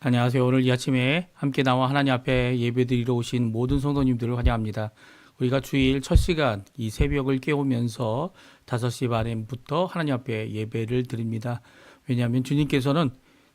안녕하세요. 오늘 이 아침에 함께 나와 하나님 앞에 예배드리러 오신 모든 성도님들을 환영합니다. 우리가 주일 첫 시간 이 새벽을 깨우면서 5시 반부터 하나님 앞에 예배를 드립니다. 왜냐하면 주님께서는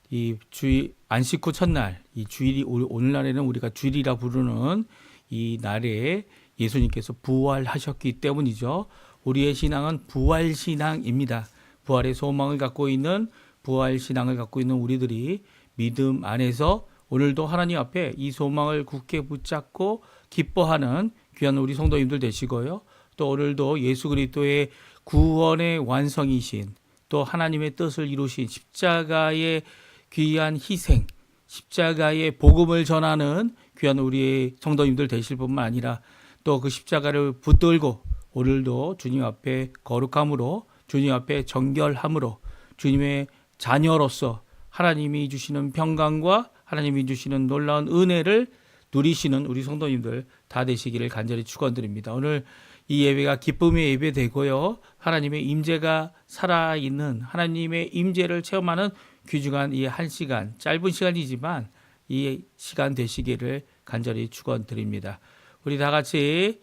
이 주일 안식 후 첫날 이 주일이 오늘날에는 우리가 주일이라 부르는 이 날에 예수님께서 부활하셨기 때문이죠. 우리의 신앙은 부활 신앙입니다. 부활의 소망을 갖고 있는 부활 신앙을 갖고 있는 우리들이 믿음 안에서 오늘도 하나님 앞에 이 소망을 굳게 붙잡고 기뻐하는 귀한 우리 성도님들 되시고요. 또 오늘도 예수 그리스도의 구원의 완성이신 또 하나님의 뜻을 이루신 십자가의 귀한 희생, 십자가의 복음을 전하는 귀한 우리의 성도님들 되실 뿐만 아니라 또 그 십자가를 붙들고 오늘도 주님 앞에 거룩함으로 주님 앞에 정결함으로 주님의 자녀로서 하나님이 주시는 평강과 하나님이 주시는 놀라운 은혜를 누리시는 우리 성도님들 다 되시기를 간절히 축원드립니다. 오늘 이 예배가 기쁨의 예배 되고요. 하나님의 임재가 살아있는 하나님의 임재를 체험하는 귀중한 이 한 시간, 짧은 시간이지만 이 시간 되시기를 간절히 축원드립니다. 우리 다 같이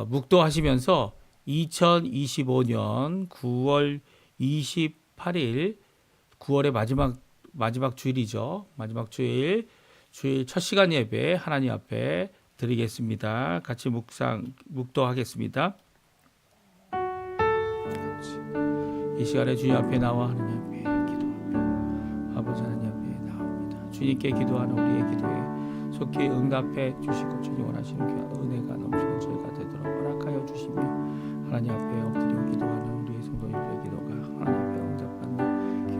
묵도하시면서 2025년 9월 28일 9월의 마지막 주일이죠. 마지막 주일 첫 시간 예배 하나님 앞에 드리겠습니다. 같이 묵도하겠습니다. 이 시간에 주님 앞에 나와 하나님 앞에 기도합니다. 아버지 하나님 앞에 나옵니다. 주님께 기도하는 우리의 기도에 속히 응답해 주시고 주님 원하시는 귀한 은혜가 넘치는 저희가 되도록 허락하여 주시며 하나님 앞에 엎드려 기도하는 우리의 성도님들의 기도가 하나님 앞에 응답받는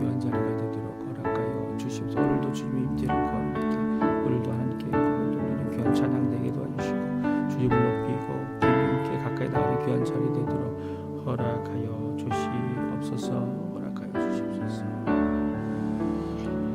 귀한 자리가 되도록 허락하여 주시옵소서. 오늘도 주님의 임재를 구합니다. 오늘도 하나님께 영광을 돌리는 귀한 찬양 되게 도와주시고 주님을 높이고 주님께 가까이 나가는 귀한 자리 되도록 허락하여 주시옵소서. 허락하여 주시옵소서.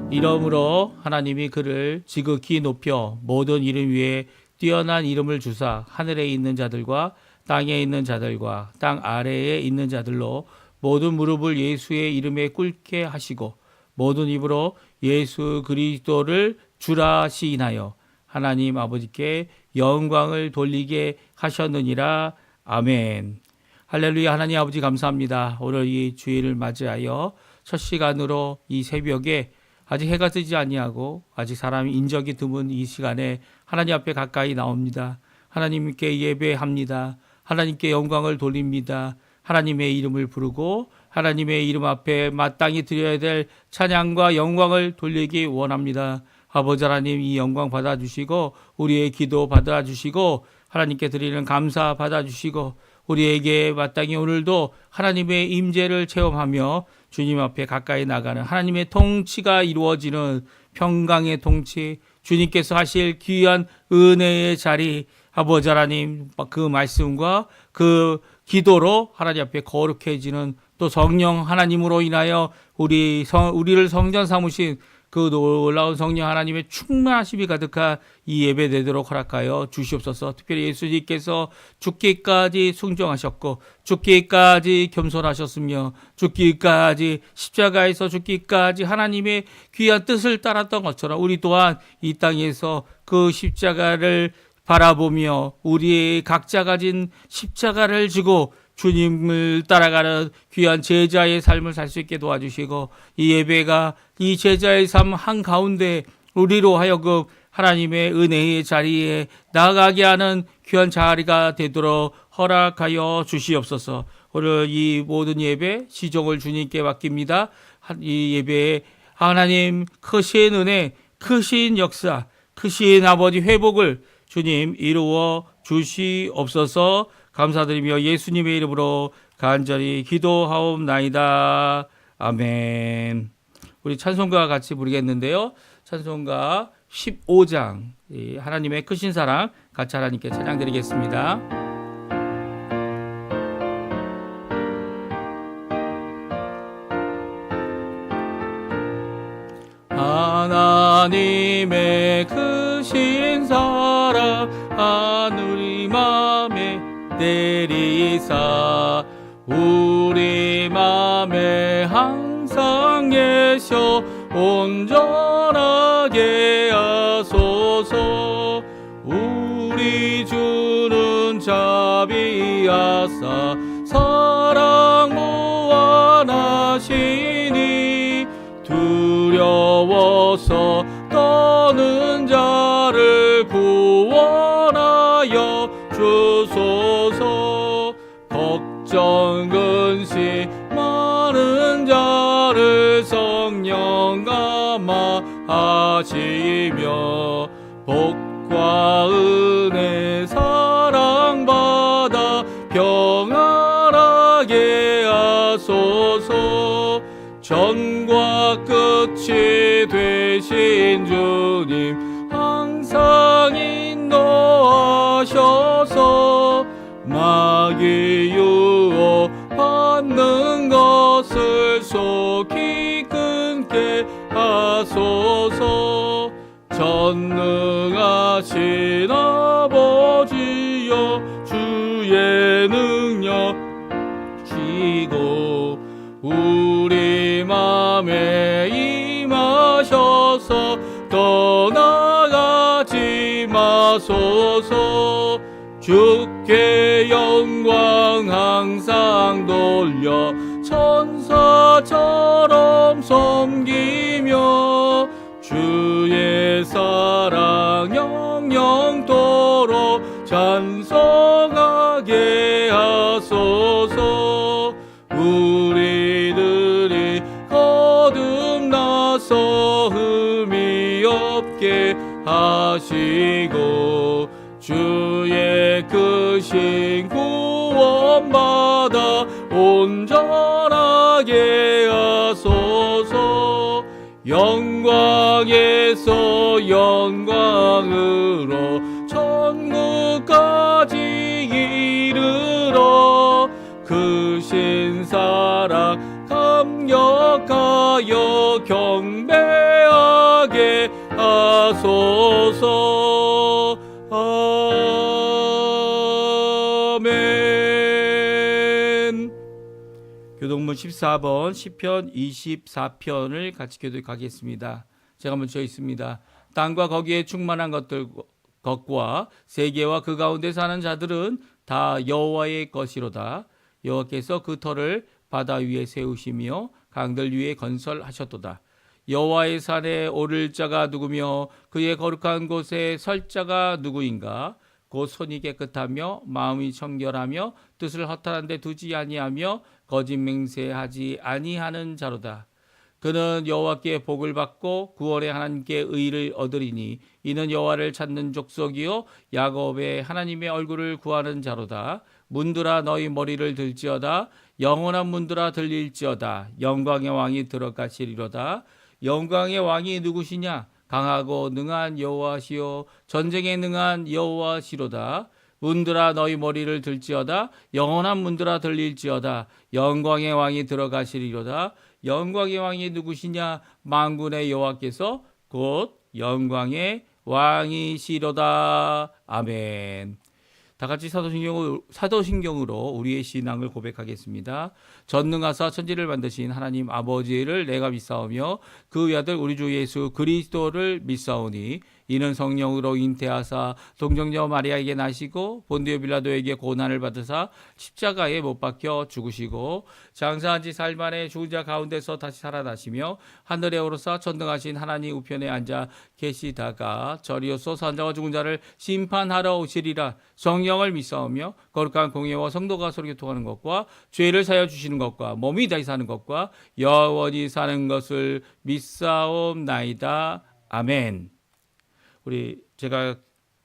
이러므로 하나님이 그를 지극히 높여 모든 이름 위에 뛰어난 이름을 주사 하늘에 있는 자들과 땅에 있는 자들과 땅 아래에 있는 자들로 모든 무릎을 예수의 이름에 꿇게 하시고 모든 입으로 예수 그리스도를 주라 시인하여 하나님 아버지께 영광을 돌리게 하셨느니라. 아멘. 할렐루야. 하나님 아버지 감사합니다. 오늘 이 주일을 맞이하여 첫 시간으로 이 새벽에 아직 해가 뜨지 아니하고 아직 사람이 인적이 드문 이 시간에 하나님 앞에 가까이 나옵니다. 하나님께 예배합니다. 하나님께 영광을 돌립니다. 하나님의 이름을 부르고 하나님의 이름 앞에 마땅히 드려야 될 찬양과 영광을 돌리기 원합니다. 아버지 하나님 이 영광 받아주시고 우리의 기도 받아주시고 하나님께 드리는 감사 받아주시고 우리에게 마땅히 오늘도 하나님의 임재를 체험하며 주님 앞에 가까이 나가는 하나님의 통치가 이루어지는 평강의 통치, 주님께서 하실 귀한 은혜의 자리, 아버지 하나님 그 말씀과 그 기도로 하나님 앞에 거룩해지는 또 성령 하나님으로 인하여 우리를 성전 삼으신 그 놀라운 성령 하나님의 충만하심이 가득한 이 예배 되도록 허락하여 주시옵소서. 특별히 예수님께서 죽기까지 순종하셨고 죽기까지 겸손하셨으며 죽기까지 십자가에서 죽기까지 하나님의 귀한 뜻을 따랐던 것처럼 우리 또한 이 땅에서 그 십자가를 바라보며 우리의 각자 가진 십자가를 지고 주님을 따라가는 귀한 제자의 삶을 살 수 있게 도와주시고 이 예배가 이 제자의 삶 한가운데 우리로 하여금 하나님의 은혜의 자리에 나아가게 하는 귀한 자리가 되도록 허락하여 주시옵소서. 오늘 이 모든 예배 시종을 주님께 맡깁니다. 이 예배에 하나님 크신 은혜, 크신 역사, 크신 아버지 회복을 주님 이루어 주시옵소서. 감사드리며 예수님의 이름으로 간절히 기도하옵나이다. 아멘. 우리 찬송가 같이 부르겠는데요. 찬송가 15장 하나님의 크신 사랑 같이 하나님께 찬양드리겠습니다. 하나님의 크신 사랑 하늘이 맘에 내리사 우리 맘에 항상 계셔 온전한 전하게 하소서. 우리 주는 자비하사 사랑 무한하시니 두려워서 떠는 자를 구원하여 주소서. 걱정 근심 많은 자를 성령 감화하시며 복과 은혜 사랑받아 평안하게 하소서. 전과 끝이 되신 주님 항상 인도하셔서 마귀 유혹 받는 것을 속히 끊게 하소서. 전능하신 아버지여 주의 능력 주시고 우리 맘에 임하셔서 떠나가지 마소서. 주께 영광 항상 돌려 천사처럼 섬기며 주의 사랑 영영토록 찬송하게 하소서. 우리들이 거듭나서 흠이 없게 하시고 주의 크신 구원받아 온전하게 하소서. 영광에서 영광으로 천국까지 이르러 크신 사랑 감격하여 경배하게 하소서. 아멘. 교동문 14번 시편 24편을 같이 교독하겠습니다. 제가 먼저 있습니다. 땅과 거기에 충만한 것과 세계와 그 가운데 사는 자들은 다 여호와의 것이로다. 여호와께서 그 터를 바다 위에 세우시며 강들 위에 건설하셨도다. 여호와의 산에 오를 자가 누구며 그의 거룩한 곳에 설 자가 누구인가? 곧 손이 깨끗하며 마음이 청결하며 뜻을 허탄한 데 두지 아니하며 거짓 맹세하지 아니하는 자로다. 그는 여호와께 복을 받고 구원의 하나님께 의를 얻으리니 이는 여호와를 찾는 족속이요 야곱의 하나님의 얼굴을 구하는 자로다. 문들아 너희 머리를 들지어다. 영원한 문들아 들릴지어다. 영광의 왕이 들어가시리로다. 영광의 왕이 누구시냐? 강하고 능한 여호와시요 전쟁에 능한 여호와시로다. 문들아 너희 머리를 들지어다. 영원한 문들아 들릴지어다. 영광의 왕이 들어가시리로다. 영광의 왕이 누구시냐? 만군의 여호와께서 곧 영광의 왕이시로다. 아멘. 다 같이 사도신경으로 우리의 신앙을 고백하겠습니다. 전능하사 천지를 만드신 하나님 아버지를 내가 믿사오며 그 외아들 우리 주 예수 그리스도를 믿사오니 이는 성령으로 잉태하사 동정녀 마리아에게 나시고 본디오 빌라도에게 고난을 받으사 십자가에 못 박혀 죽으시고 장사한 지 사흘 만에 죽은 자 가운데서 다시 살아나시며 하늘에 오르사 전능하신 하나님 우편에 앉아 계시다가 저리로서 산자와 죽은 자를 심판하러 오시리라. 성령을 믿사오며 거룩한 공예와 성도가 서로 교통하는 것과 죄를 사여 주시는 것과 몸이 다시 사는 것과 영원히 사는 것을 믿사옵나이다. 아멘. 제가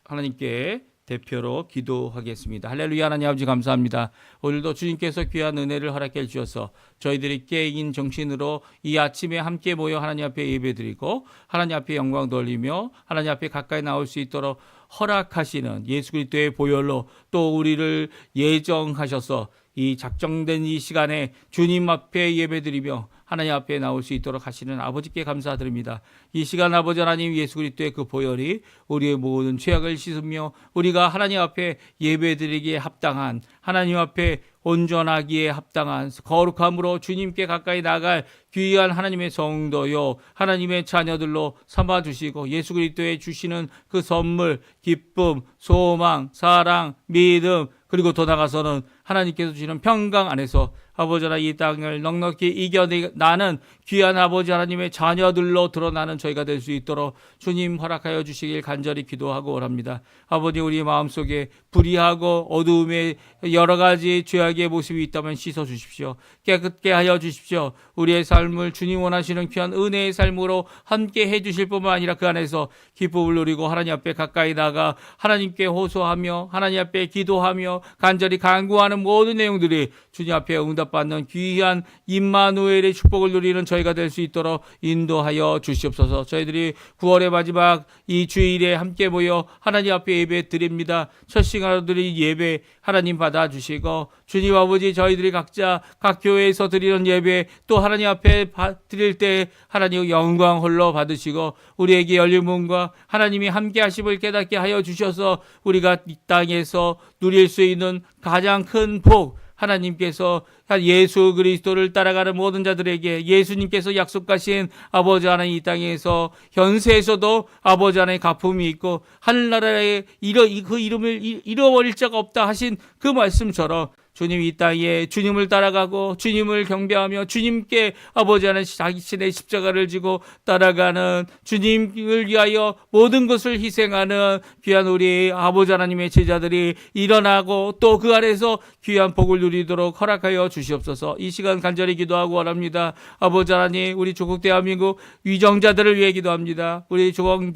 하나님께 대표로 기도하겠습니다. 할렐루야. 하나님 아버지 감사합니다. 오늘도 주님께서 귀한 은혜를 허락해 주셔서 저희들이 깨인 정신으로 이 아침에 함께 모여 하나님 앞에 예배드리고 하나님 앞에 영광 돌리며 하나님 앞에 가까이 나올 수 있도록 허락하시는 예수 그리스도의 보혈로 또 우리를 예정하셔서 이 작정된 이 시간에 주님 앞에 예배드리며 하나님 앞에 나올 수 있도록 하시는 아버지께 감사드립니다. 이 시간 아버지 하나님 예수 그리스도의 그 보혈이 우리의 모든 죄악을 씻으며 우리가 하나님 앞에 예배드리기에 합당한, 하나님 앞에 온전하기에 합당한 거룩함으로 주님께 가까이 나갈 귀한 하나님의 성도요 하나님의 자녀들로 삼아주시고 예수 그리스도의 주시는 그 선물, 기쁨, 소망, 사랑, 믿음, 그리고 더 나아가서는 하나님께서 주시는 평강 안에서 아버지 하나님 이 땅을 넉넉히 이겨나는 귀한 아버지 하나님의 자녀들로 드러나는 저희가 될 수 있도록 주님 허락하여 주시길 간절히 기도하고 원합니다. 아버지, 우리 마음속에 불의하고 어두움의 여러 가지 죄악의 모습이 있다면 씻어 주십시오. 깨끗게 하여 주십시오. 우리의 삶을 주님 원하시는 귀한 은혜의 삶으로 함께 해 주실 뿐만 아니라 그 안에서 기쁨을 누리고 하나님 앞에 가까이 나가 하나님께 호소하며 하나님 앞에 기도하며 간절히 간구하는 모든 내용들이 주님 앞에 응답받는 귀한 임마누엘의 축복을 누리는 저희가 될 수 있도록 인도하여 주시옵소서. 저희들이 9월의 마지막 이 주일에 함께 모여 하나님 앞에 예배 드립니다. 첫 시간으로 드린 예배 하나님 받아주시고 주님 아버지, 저희들이 각자 각 교회에서 드리는 예배 또 하나님 앞에 드릴 때 하나님 영광 홀로 받으시고 우리에게 열린 문과 하나님이 함께 하심을 깨닫게 하여 주셔서 우리가 이 땅에서 누릴 수 있는 가장 큰 복, 하나님께서 예수 그리스도를 따라가는 모든 자들에게 예수님께서 약속하신 아버지 하나님 이 땅에서 현세에서도 아버지 하나님의 가품이 있고 하늘나라에 그 이름을 잃어버릴 자가 없다 하신 그 말씀처럼 주님 이 땅에 주님을 따라가고 주님을 경배하며 주님께 아버지 하나님 자신의 십자가를 지고 따라가는 주님을 위하여 모든 것을 희생하는 귀한 우리 아버지 하나님의 제자들이 일어나고 또 그 안에서 귀한 복을 누리도록 허락하여 주시옵소서. 이 시간 간절히 기도하고 원합니다. 아버지 하나님, 우리 조국 대한민국 위정자들을 위해 기도합니다. 우리 조국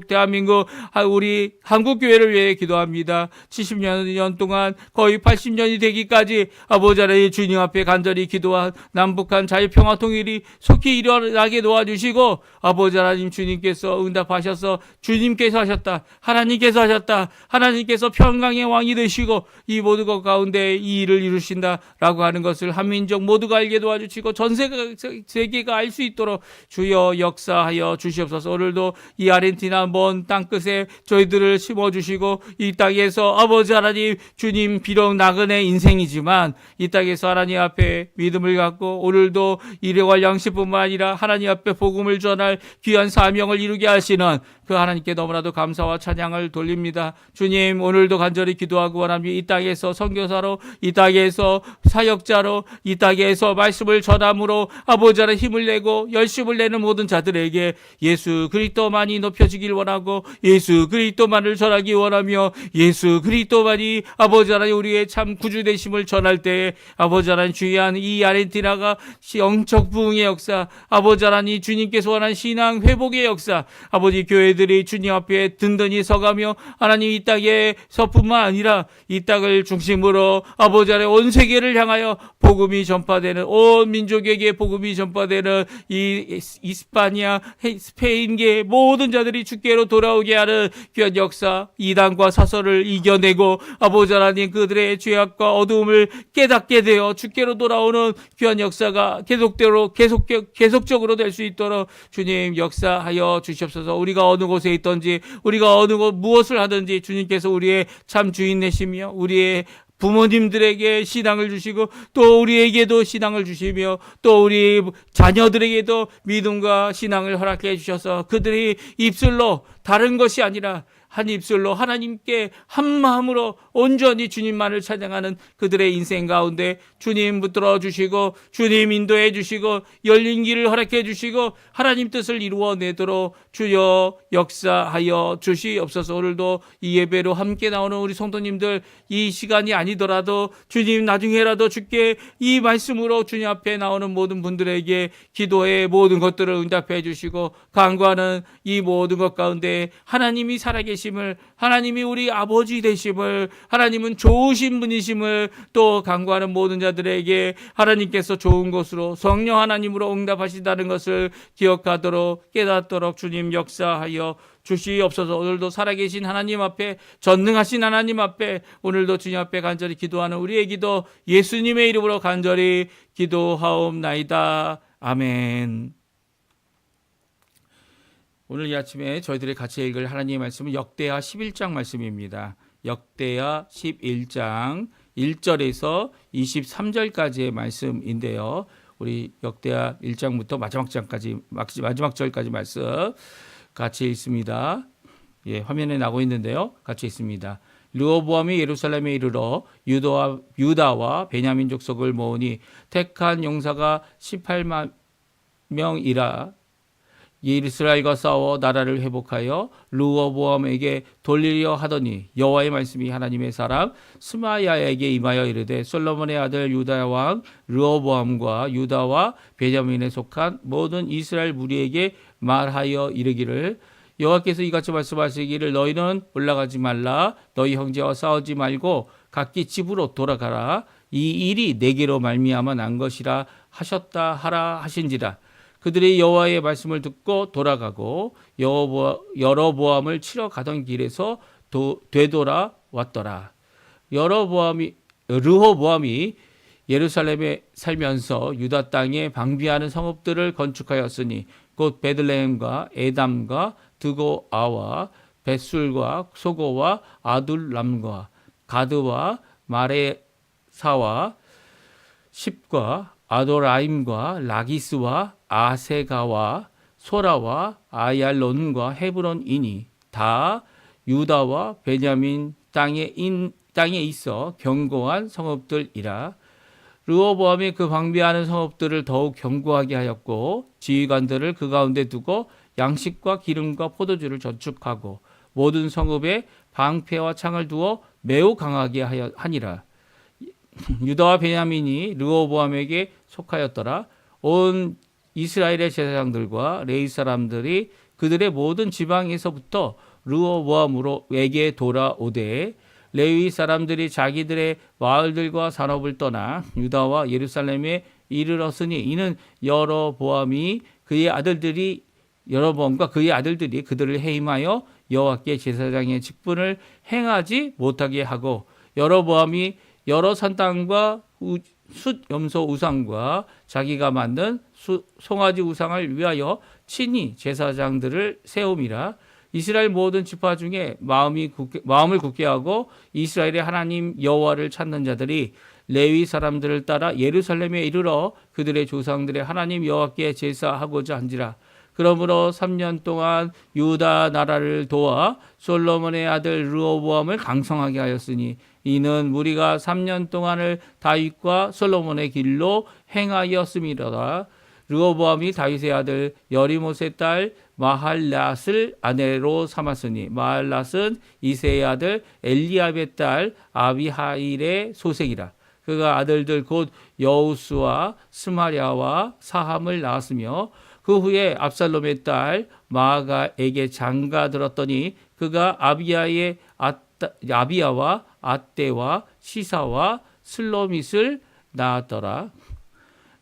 대한민국 우리 한국교회를 위해 기도합니다. 70년 동안 거의 80년이 되기까지 아버지 하나님 주님 앞에 간절히 기도한 남북한 자유평화 통일이 속히 일어나게 도와주시고 아버지 하나님 주님께서 응답하셔서 주님께서 하셨다, 하나님께서 하셨다, 하나님께서 평강의 왕이 되시고 이 모든 것 가운데 이 일을 이루신다라고 하는 것을 한민족 모두가 알게 도와주시고 전 세계가 알 수 있도록 주여 역사하여 주시옵소서. 오늘도 이 아르헨티나 먼 땅끝에 저희들을 심어주시고 이 땅에서 아버지 하나님 주님 비록 나그네 인생이지만 이 땅에서 하나님 앞에 믿음을 갖고 오늘도 일용할 양식뿐만 아니라 하나님 앞에 복음을 전할 귀한 사명을 이루게 하시는 그 하나님께 너무나도 감사와 찬양을 돌립니다. 주님, 오늘도 간절히 기도하고 원합니다. 이 땅에서 선교사로, 이 땅에서 사역자로, 이 땅에서 말씀을 전함으로 아버지 하나님 힘을 내고 열심을 내는 모든 자들에게 예수 그리스도만이 높여지길 원하고 예수 그리스도만을 전하기 원하며 예수 그리스도만이 아버지 하나님 우리의 참 구주 되심을 전할 때에 아버지 하나님 주의한 이 아르헨티나가 영적 부흥의 역사, 아버지 하나님 주님께서 원하는 신앙 회복의 역사, 아버지 교회들이 주님 앞에 든든히 서가며 하나님 이 땅에서뿐만 아니라 이 땅을 중심으로 아버지 하나님 온 세계를 향하여 복음이 전파되는, 온 민족에게 복음이 전파되는 이 이스파니아, 스페인계 모든 자들이 주께로 돌아오게 하는 귀한 역사, 이단과 사설을 이겨내고 아버지 하나님 그들의 죄악과 어두움을 깨닫게 되어 주께로 돌아오는 귀한 역사가 계속적으로 될 수 있도록 주님 역사하여 주시옵소서. 우리가 어느 곳에 있든지 우리가 어느 곳 무엇을 하든지 주님께서 우리의 참 주인 되시며 우리의 부모님들에게 신앙을 주시고 또 우리에게도 신앙을 주시며 또 우리 자녀들에게도 믿음과 신앙을 허락해 주셔서 그들이 입술로 다른 것이 아니라 한 입술로 하나님께 한 마음으로 온전히 주님만을 찬양하는 그들의 인생 가운데 주님 붙들어 주시고 주님 인도해 주시고 열린 길을 허락해 주시고 하나님 뜻을 이루어내도록 주여 역사하여 주시옵소서. 오늘도 이 예배로 함께 나오는 우리 성도님들 이 시간이 아니더라도 주님 나중에라도 주께 이 말씀으로 주님 앞에 나오는 모든 분들에게 기도의 모든 것들을 응답해 주시고 간구하는 이 모든 것 가운데 하나님이 살아계시 되심을, 하나님이 우리 아버지 되심을, 하나님은 좋으신 분이심을 또 간구하는 모든 자들에게 하나님께서 좋은 것으로 성령 하나님으로 응답하신다는 것을 기억하도록 깨닫도록 주님 역사하여 주시옵소서. 오늘도 살아계신 하나님 앞에, 전능하신 하나님 앞에, 오늘도 주님 앞에 간절히 기도하는 우리의 기도 예수님의 이름으로 간절히 기도하옵나이다. 아멘. 오늘 이 아침에 저희들이 같이 읽을 하나님의 말씀은 역대하 11장 말씀입니다. 역대하 11장 1절에서 23절까지의 말씀인데요. 우리 역대하 1장부터 마지막 절까지 말씀 같이 읽습니다. 예, 화면에 나오고 있는데요. 같이 읽습니다. 르호보암이 예루살렘에 이르러 유다와 베냐민 족속을 모으니 택한 용사가 18만 명이라. 이스라엘과 싸워 나라를 회복하여 르호보암에게 돌리려 하더니 여호와의 말씀이 하나님의 사람 스마야에게 임하여 이르되 솔로몬의 아들 유다 왕 르호보암과 유다와 베냐민에 속한 모든 이스라엘 무리에게 말하여 이르기를 여호와께서 이같이 말씀하시기를 너희는 올라가지 말라. 너희 형제와 싸우지 말고 각기 집으로 돌아가라. 이 일이 내게로 말미암아 난 것이라 하셨다 하라 하신지라. 그들이 여호와의 말씀을 듣고 돌아가고 여로보암을 치러 가던 길에서 되돌아 왔더라. 르호보암이 예루살렘에 살면서 유다 땅에 방비하는 성읍들을 건축하였으니 곧 베들레헴과 에담과 드고아와 벳술과 소고와 아둘람과 가드와 마레사와 십과 아도라임과 라기스와 아세가와 소라와 아얄론과 헤브론이니 다 유다와 베냐민 땅에 있어 견고한 성읍들이라. 르호보암이 그 방비하는 성읍들을 더욱 견고하게 하였고 지휘관들을 그 가운데 두고 양식과 기름과 포도주를 저축하고 모든 성읍에 방패와 창을 두어 매우 강하게 하니라. 유다와 베냐민이 르호보암에게 속하였더라. 온 이스라엘의 제사장들과 레위 사람들이 그들의 모든 지방에서부터 르호보암에게 돌아오되 레위 사람들이 자기들의 마을들과 산업을 떠나 유다와 예루살렘에 이르렀으니 이는 여로보암과 그의 아들들이 그들을 해임하여 여호와께 제사장의 직분을 행하지 못하게 하고 여로보암이 여러 산땅과 숫 염소 우상과 자기가 만든 송아지 우상을 위하여 친히 제사장들을 세움이라. 이스라엘 모든 지파 중에 마음을 굳게 하고 이스라엘의 하나님 여호와를 찾는 자들이 레위 사람들을 따라 예루살렘에 이르러 그들의 조상들의 하나님 여호와께 제사하고자 한지라. 그러므로 3년 동안 유다 나라를 도와 솔로몬의 아들 르호보암을 강성하게 하였으니 이는 무리가 3년 동안을 다윗과 솔로몬의 길로 행하였음이로다. 르호보암이 다윗의 아들 여리못의 딸 마할랏을 아내로 삼았으니 마할랏은 이새의 아들 엘리압의 딸 아비하일의 소생이라. 그가 아들들 곧 여우스와 스마랴와 사함을 낳았으며 그 후에 압살롬의 딸 마아가에게 장가들었더니 그가 아비야와 아떼와 시사와 슬로밋을 낳았더라.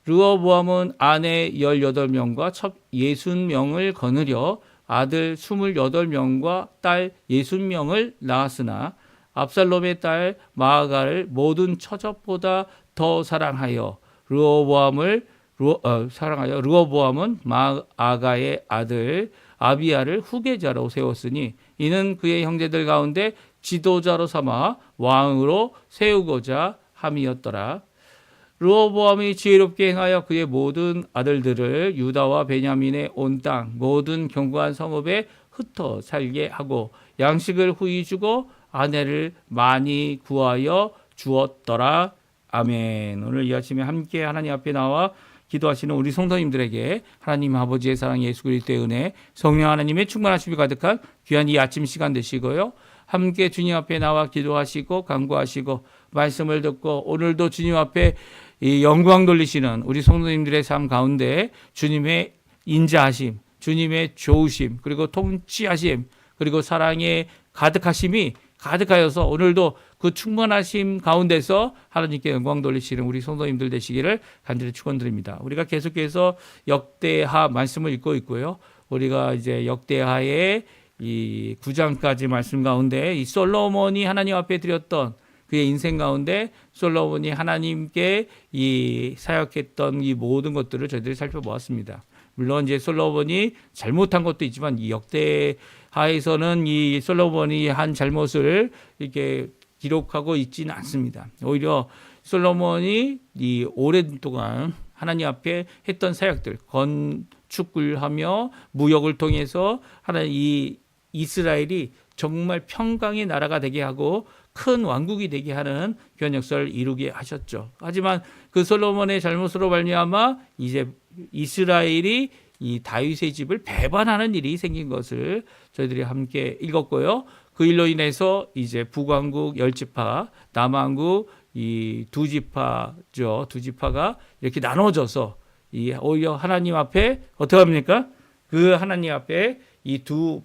르호보암은 아내 18명과 첩 60명을 거느려 아들 28명과 딸 60명을 낳았으나 압살롬의 딸 마아가를 모든 처첩보다 더 사랑하여 르호보암은 마아가의 아들 아비야를 후계자로 세웠으니 이는 그의 형제들 가운데 지도자로 삼아 왕으로 세우고자 함이었더라. 르호보암이 지혜롭게 행하여 그의 모든 아들들을 유다와 베냐민의 온 땅 모든 견고한 성읍에 흩어 살게 하고 양식을 후히 주고 아내를 많이 구하여 주었더라. 아멘. 오늘 이 아침에 함께 하나님 앞에 나와 기도하시는 우리 성도님들에게 하나님 아버지의 사랑, 예수 그리스도의 은혜, 성령 하나님의 충만하심이 가득한 귀한 이 아침 시간 되시고요. 함께 주님 앞에 나와 기도하시고 간구하시고 말씀을 듣고 오늘도 주님 앞에 이 영광 돌리시는 우리 성도님들의 삶 가운데 주님의 인자하심, 주님의 좋으심, 그리고 통치하심, 그리고 사랑의 가득하심이 가득하여서 오늘도 그 충만하심 가운데서 하나님께 영광 돌리시는 우리 성도님들 되시기를 간절히 축원드립니다. 우리가 계속해서 역대하 말씀을 읽고 있고요. 우리가 이제 역대하의 이 9장까지 말씀 가운데 이 솔로몬이 하나님 앞에 드렸던 그의 인생 가운데 솔로몬이 하나님께 이 사역했던 이 모든 것들을 저희들이 살펴보았습니다. 물론 이제 솔로몬이 잘못한 것도 있지만 이 역대하에서는 이 솔로몬이 한 잘못을 이렇게 기록하고 있지는 않습니다. 오히려 솔로몬이 이 오랜 동안 하나님 앞에 했던 사역들, 건축을 하며 무역을 통해서 하나님 이 이스라엘이 정말 평강의 나라가 되게 하고 큰 왕국이 되게 하는 귀한 역사를 이루게 하셨죠. 하지만 그 솔로몬의 잘못으로 말미암아 이제 이스라엘이 이 다윗의 집을 배반하는 일이 생긴 것을 저희들이 함께 읽었고요. 그 일로 인해서 이제 북왕국 10지파, 남왕국 이 2지파죠. 2지파가 이렇게 나눠져서 이 오히려 하나님 앞에 어떻게 합니까? 그 하나님 앞에 이 두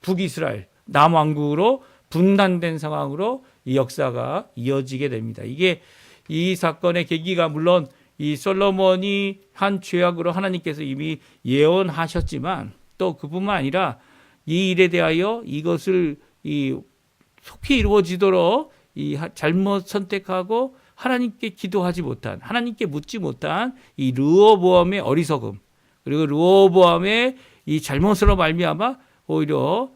북이스라엘, 남왕국으로 분단된 상황으로 이 역사가 이어지게 됩니다. 이게 이 사건의 계기가 물론 이 솔로몬이 한 죄악으로 하나님께서 이미 예언하셨지만 또 그뿐만 아니라 이 일에 대하여 이것을 이 속히 이루어지도록 이 잘못 선택하고 하나님께 기도하지 못한, 하나님께 묻지 못한 이 르호보암의 어리석음, 그리고 르호보암의 이 잘못으로 말미암아 오히려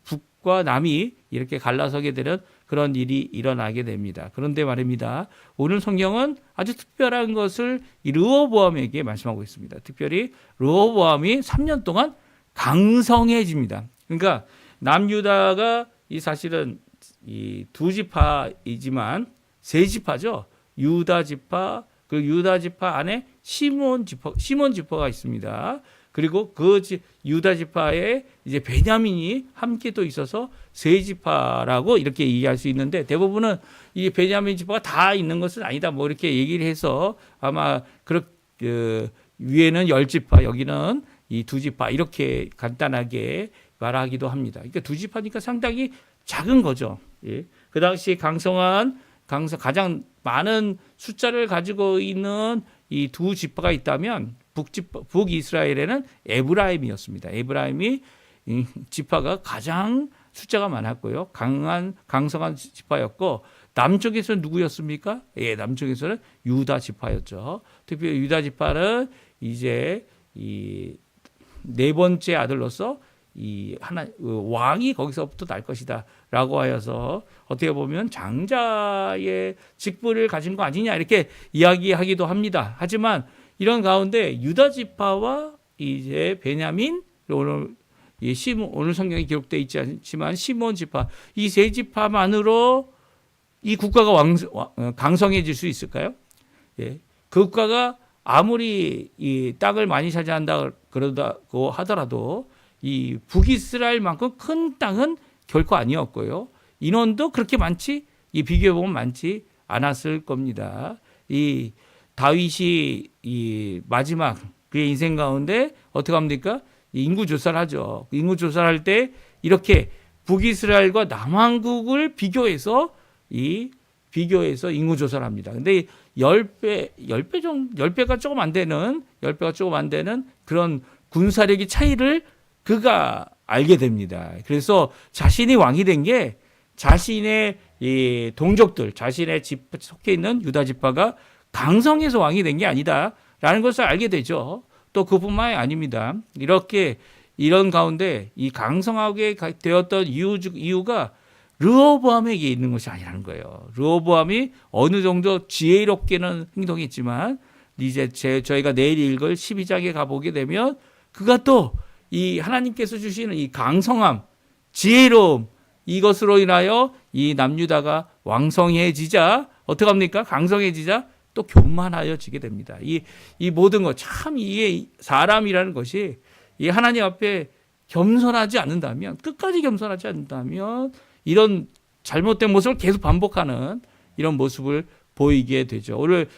북과 남이 이렇게 갈라서게 되는 그런 일이 일어나게 됩니다. 그런데 말입니다. 오늘 성경은 아주 특별한 것을 이 르호보암에게 말씀하고 있습니다. 특별히 르호보암이 3년 동안 강성해집니다. 그러니까 남유다가 이 사실은 이 2지파이지만 3지파죠. 유다 지파, 그 유다 지파 안에 시몬 지파가 있습니다. 그리고 그 유다 지파에 이제 베냐민이 함께 또 있어서 3지파라고 이렇게 얘기할 수 있는데 대부분은 이 베냐민 지파가 다 있는 것은 아니다. 뭐 이렇게 얘기를 해서 아마 위에는 10지파, 여기는 이 2지파 이렇게 간단하게 말하기도 합니다. 그러니까 2지파니까 상당히 작은 거죠. 예. 그 당시 가장 많은 숫자를 가지고 있는 이 2지파가 있다면 북이스라엘에는 에브라임이었습니다. 에브라임이 지파가 가장 숫자가 많았고요. 강성한 지파였고 남쪽에서는 누구였습니까? 예, 남쪽에서는 유다 지파였죠. 특별히 유다 지파는 이제 이 네 번째 아들로서 왕이 거기서부터 날 것이다라고 하여서 어떻게 보면 장자의 직분을 가진 거 아니냐 이렇게 이야기하기도 합니다. 하지만 이런 가운데 유다 지파와 이제 베냐민 오늘 성경에 기록되어 있지 않지만 시몬 지파 이 3지파만으로 이 국가가 강성해질 수 있을까요? 예. 그 국가가 아무리 이 땅을 많이 차지한다 그러다고 하더라도 이 북이스라엘만큼 큰 땅은 결코 아니었고요. 인원도 그렇게 비교해 보면 많지 않았을 겁니다. 이 다윗이 이 마지막 그의 인생 가운데 어떻게 합니까? 인구 조사를 하죠. 인구 조사를 할 때 이렇게 북이스라엘과 남왕국을 비교해서 인구 조사를 합니다. 근데 10배가 조금 안 되는 그런 군사력의 차이를 그가 알게 됩니다. 그래서 자신이 왕이 된 게 자신의 이 동족들, 자신의 집 속해 있는 유다 지파가 강성해서 왕이 된 게 아니다라는 것을 알게 되죠. 또 그뿐만이 아닙니다. 이런 가운데 이 강성하게 되었던 이유가 르호보암에게 있는 것이 아니라는 거예요. 르호보암이 어느 정도 지혜롭게는 행동했지만 이제 저희가 내일 읽을 12장에 가보게 되면 그가 또 이 하나님께서 주시는 이 강성함, 지혜로움 이것으로 인하여 이 남유다가 왕성해지자 어떻게 합니까? 강성해지자 또 교만하여지게 됩니다. 이 모든 것 참 이게 사람이라는 것이 이 하나님 앞에 겸손하지 않는다면 끝까지 겸손하지 않는다면 이런 잘못된 모습을 계속 반복하는 이런 모습을 보이게 되죠. 오늘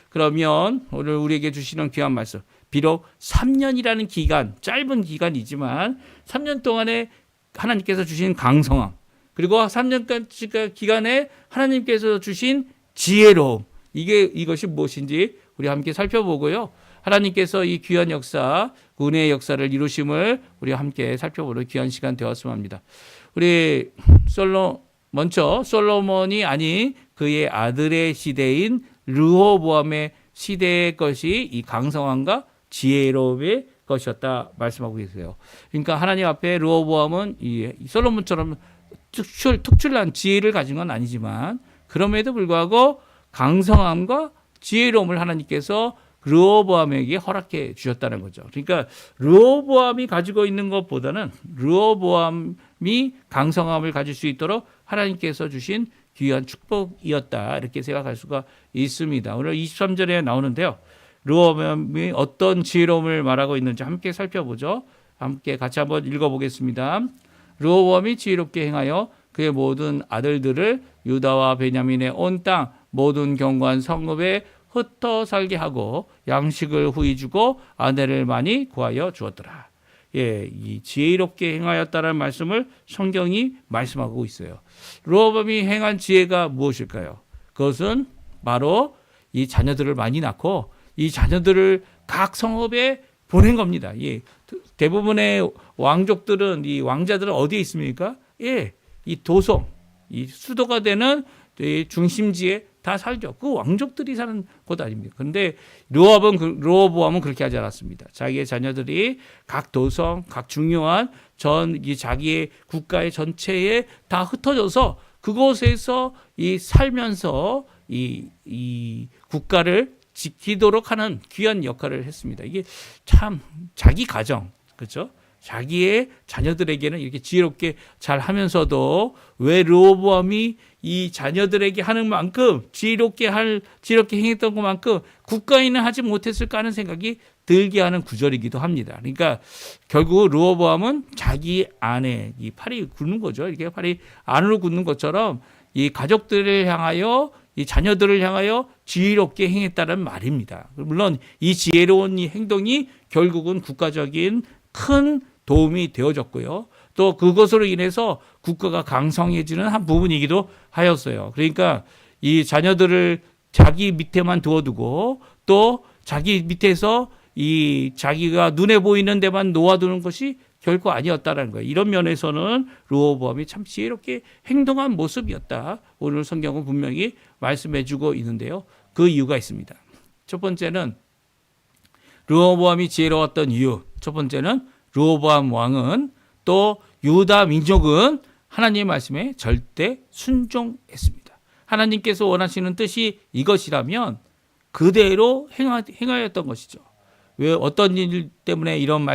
우리에게 주시는 귀한 말씀. 비록 3년이라는 기간, 짧은 기간이지만 3년 동안에 하나님께서 주신 강성함, 그리고 3년 기간에 하나님께서 주신 지혜로움, 이것이 무엇인지 우리 함께 살펴보고요. 하나님께서 이 귀한 역사, 은혜의 역사를 이루심을 우리 함께 살펴보는 귀한 시간 되었으면 합니다. 우리 먼저 솔로몬이 아닌 그의 아들의 시대인 르호보암의 시대의 것이 이 강성함과 지혜로움의 것이었다 말씀하고 계세요. 그러니까 하나님 앞에 르호보암은 이 솔로몬처럼 특출난 지혜를 가진 건 아니지만 그럼에도 불구하고 강성함과 지혜로움을 하나님께서 르호보암에게 허락해 주셨다는 거죠. 그러니까 르호보암이 가지고 있는 것보다는 르호보암이 강성함을 가질 수 있도록 하나님께서 주신 귀한 축복이었다, 이렇게 생각할 수가 있습니다. 오늘 23절에 나오는데요. 르호보암이 어떤 지혜로움을 말하고 있는지 함께 살펴보죠. 함께 같이 한번 읽어보겠습니다. 르호보암이 지혜롭게 행하여 그의 모든 아들들을 유다와 베냐민의 온 땅 모든 견고한 성읍에 흩어 살게 하고 양식을 후히 주고 아내를 많이 구하여 주었더라. 이 지혜롭게 행하였다는 말씀을 성경이 말씀하고 있어요. 르호보암이 행한 지혜가 무엇일까요? 그것은 바로 이 자녀들을 많이 낳고 이 자녀들을 각 성읍에 보낸 겁니다. 대부분의 왕족들은, 이 왕자들은 어디에 있습니까? 이 도성, 이 수도가 되는 중심지에 다 살죠. 그 왕족들이 사는 곳 아닙니까? 그런데 르호보암은 그렇게 하지 않았습니다. 자기의 자녀들이 각 도성, 각 중요한 자기의 국가의 전체에 다 흩어져서 그곳에서 살면서 이 국가를 지키도록 하는 귀한 역할을 했습니다. 이게 참 자기 가정, 그렇죠? 자기의 자녀들에게는 이렇게 지혜롭게 잘 하면서도 왜 르호보암이 이 자녀들에게 하는 만큼 지혜롭게 행했던 것만큼 국가에는 하지 못했을까 하는 생각이 들게 하는 구절이기도 합니다. 그러니까 결국 르호보암은 자기 안에 이 팔이 굳는 거죠. 이렇게 팔이 안으로 굳는 것처럼 이 가족들을 향하여, 이 자녀들을 향하여 지혜롭게 행했다는 말입니다. 물론 이 지혜로운 이 행동이 결국은 국가적인 큰 도움이 되어졌고요. 또 그것으로 인해서 국가가 강성해지는 한 부분이기도 하였어요. 그러니까 이 자녀들을 자기 밑에만 두어두고 또 자기 밑에서 자기가 눈에 보이는 데만 놓아두는 것이 결코 아니었다는 거예요. 이런 면에서는 르호보암이 참 지혜롭게 행동한 모습이었다. 오늘 성경은 분명히 말씀해주고 있는데요. 그 이유가 있습니다. 첫 번째는 르호보암이 지혜로웠던 이유. 첫 번째는 르호보암 왕은 또 유다 민족은 하나님의 말씀에 절대 순종했습니다. 하나님께서 원하시는 뜻이 이것이라면 그대로 행하였던 것이죠. 왜 어떤 일 때문에 이런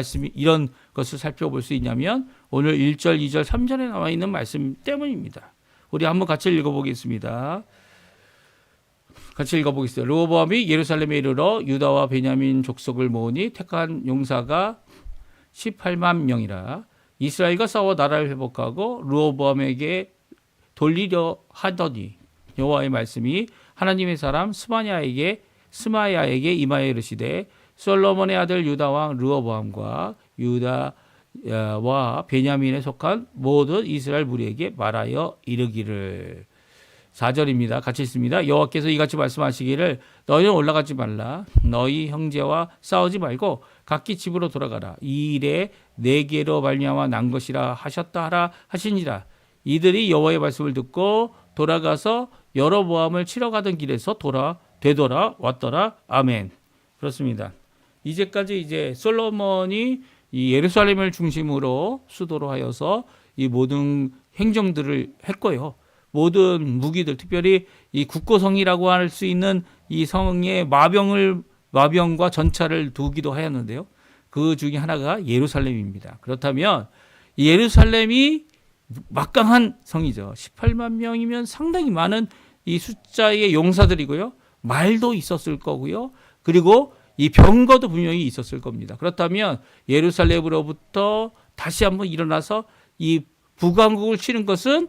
것을 살펴볼 수 있냐면 오늘 1절, 2절, 3절에 나와 있는 말씀 때문입니다. 우리 한번 같이 읽어보겠습니다. 르호보암이 예루살렘에 이르러 유다와 베냐민 족속을 모으니 택한 용사가 18만 명이라. 이스라엘과 싸워 나라를 회복하고 르호보암에게 돌리려 하더니 여호와의 말씀이 하나님의 사람 스마야에게 임하여 이르시되 솔로몬의 아들 유다 왕 르호보암과 유다와 베냐민에 속한 모든 이스라엘 무리에게 말하여 이르기를. 4절입니다. 같이 있습니다. 여호와께서 이같이 말씀하시기를 너희는 올라가지 말라. 너희 형제와 싸우지 말고 각기 집으로 돌아가라. 이 일에 내게로 말미암아 난 것이라 하셨다 하라 하시니라. 이들이 여호와의 말씀을 듣고 돌아가서 여로보암을 치러 가던 길에서 되돌아왔더라. 아멘. 그렇습니다. 이제 솔로몬이 이 예루살렘을 중심으로 수도로 하여서 이 모든 행정들을 했고요. 모든 무기들, 특별히 이 국고성이라고 할 수 있는 이 성에 마병과 전차를 두기도 하였는데요. 그 중에 하나가 예루살렘입니다. 그렇다면 예루살렘이 막강한 성이죠. 18만 명이면 상당히 많은 이 숫자의 용사들이고요. 말도 있었을 거고요. 그리고 이 병거도 분명히 있었을 겁니다. 그렇다면 예루살렘으로부터 다시 한번 일어나서 이 북왕국을 치는 것은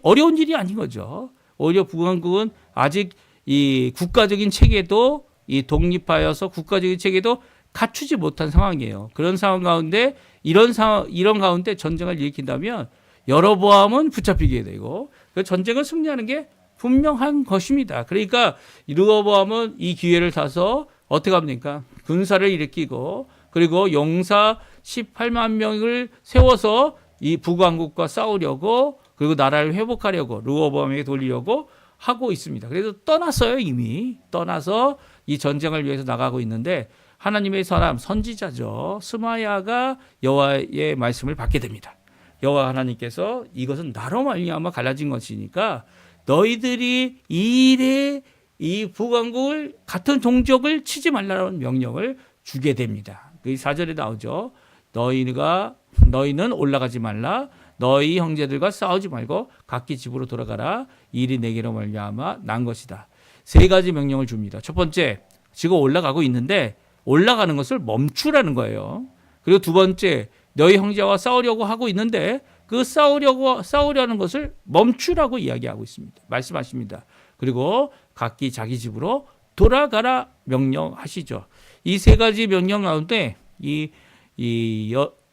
어려운 일이 아닌 거죠. 오히려 북왕국은 아직 이 국가적인 체계도 독립하여서 국가적인 체계도 갖추지 못한 상황이에요. 그런 상황 가운데 이런 가운데 전쟁을 일으킨다면 여로보암은 붙잡히게 되고 그 전쟁을 승리하는 게 분명한 것입니다. 그러니까 르호보암은 이 기회를 타서 어떻게 합니까? 군사를 일으키고 그리고 용사 18만 명을 세워서 이 북왕국과 싸우려고 그리고 나라를 회복하려고 르호보암에게 돌리려고 하고 있습니다. 그래서 떠났어요. 이미 떠나서 이 전쟁을 위해서 나가고 있는데 하나님의 사람 선지자죠. 스마야가 여호와의 말씀을 받게 됩니다. 여호와 하나님께서 이것은 나로 말미암아 갈라진 것이니까 너희들이 이 일에 이 북왕국을 같은 종족을 치지 말라는 명령을 주게 됩니다. 그 4절에 나오죠. 너희는 올라가지 말라. 너희 형제들과 싸우지 말고 각기 집으로 돌아가라. 이 일이 내게로 말미암아 난 것이다. 세 가지 명령을 줍니다. 첫 번째, 지금 올라가고 있는데 올라가는 것을 멈추라는 거예요. 그리고 두 번째, 너희 형제와 싸우려고 하고 있는데 그 싸우려는 것을 멈추라고 이야기하고 있습니다. 말씀하십니다. 그리고 각기 자기 집으로 돌아가라 명령하시죠. 이 세 가지 명령 가운데 이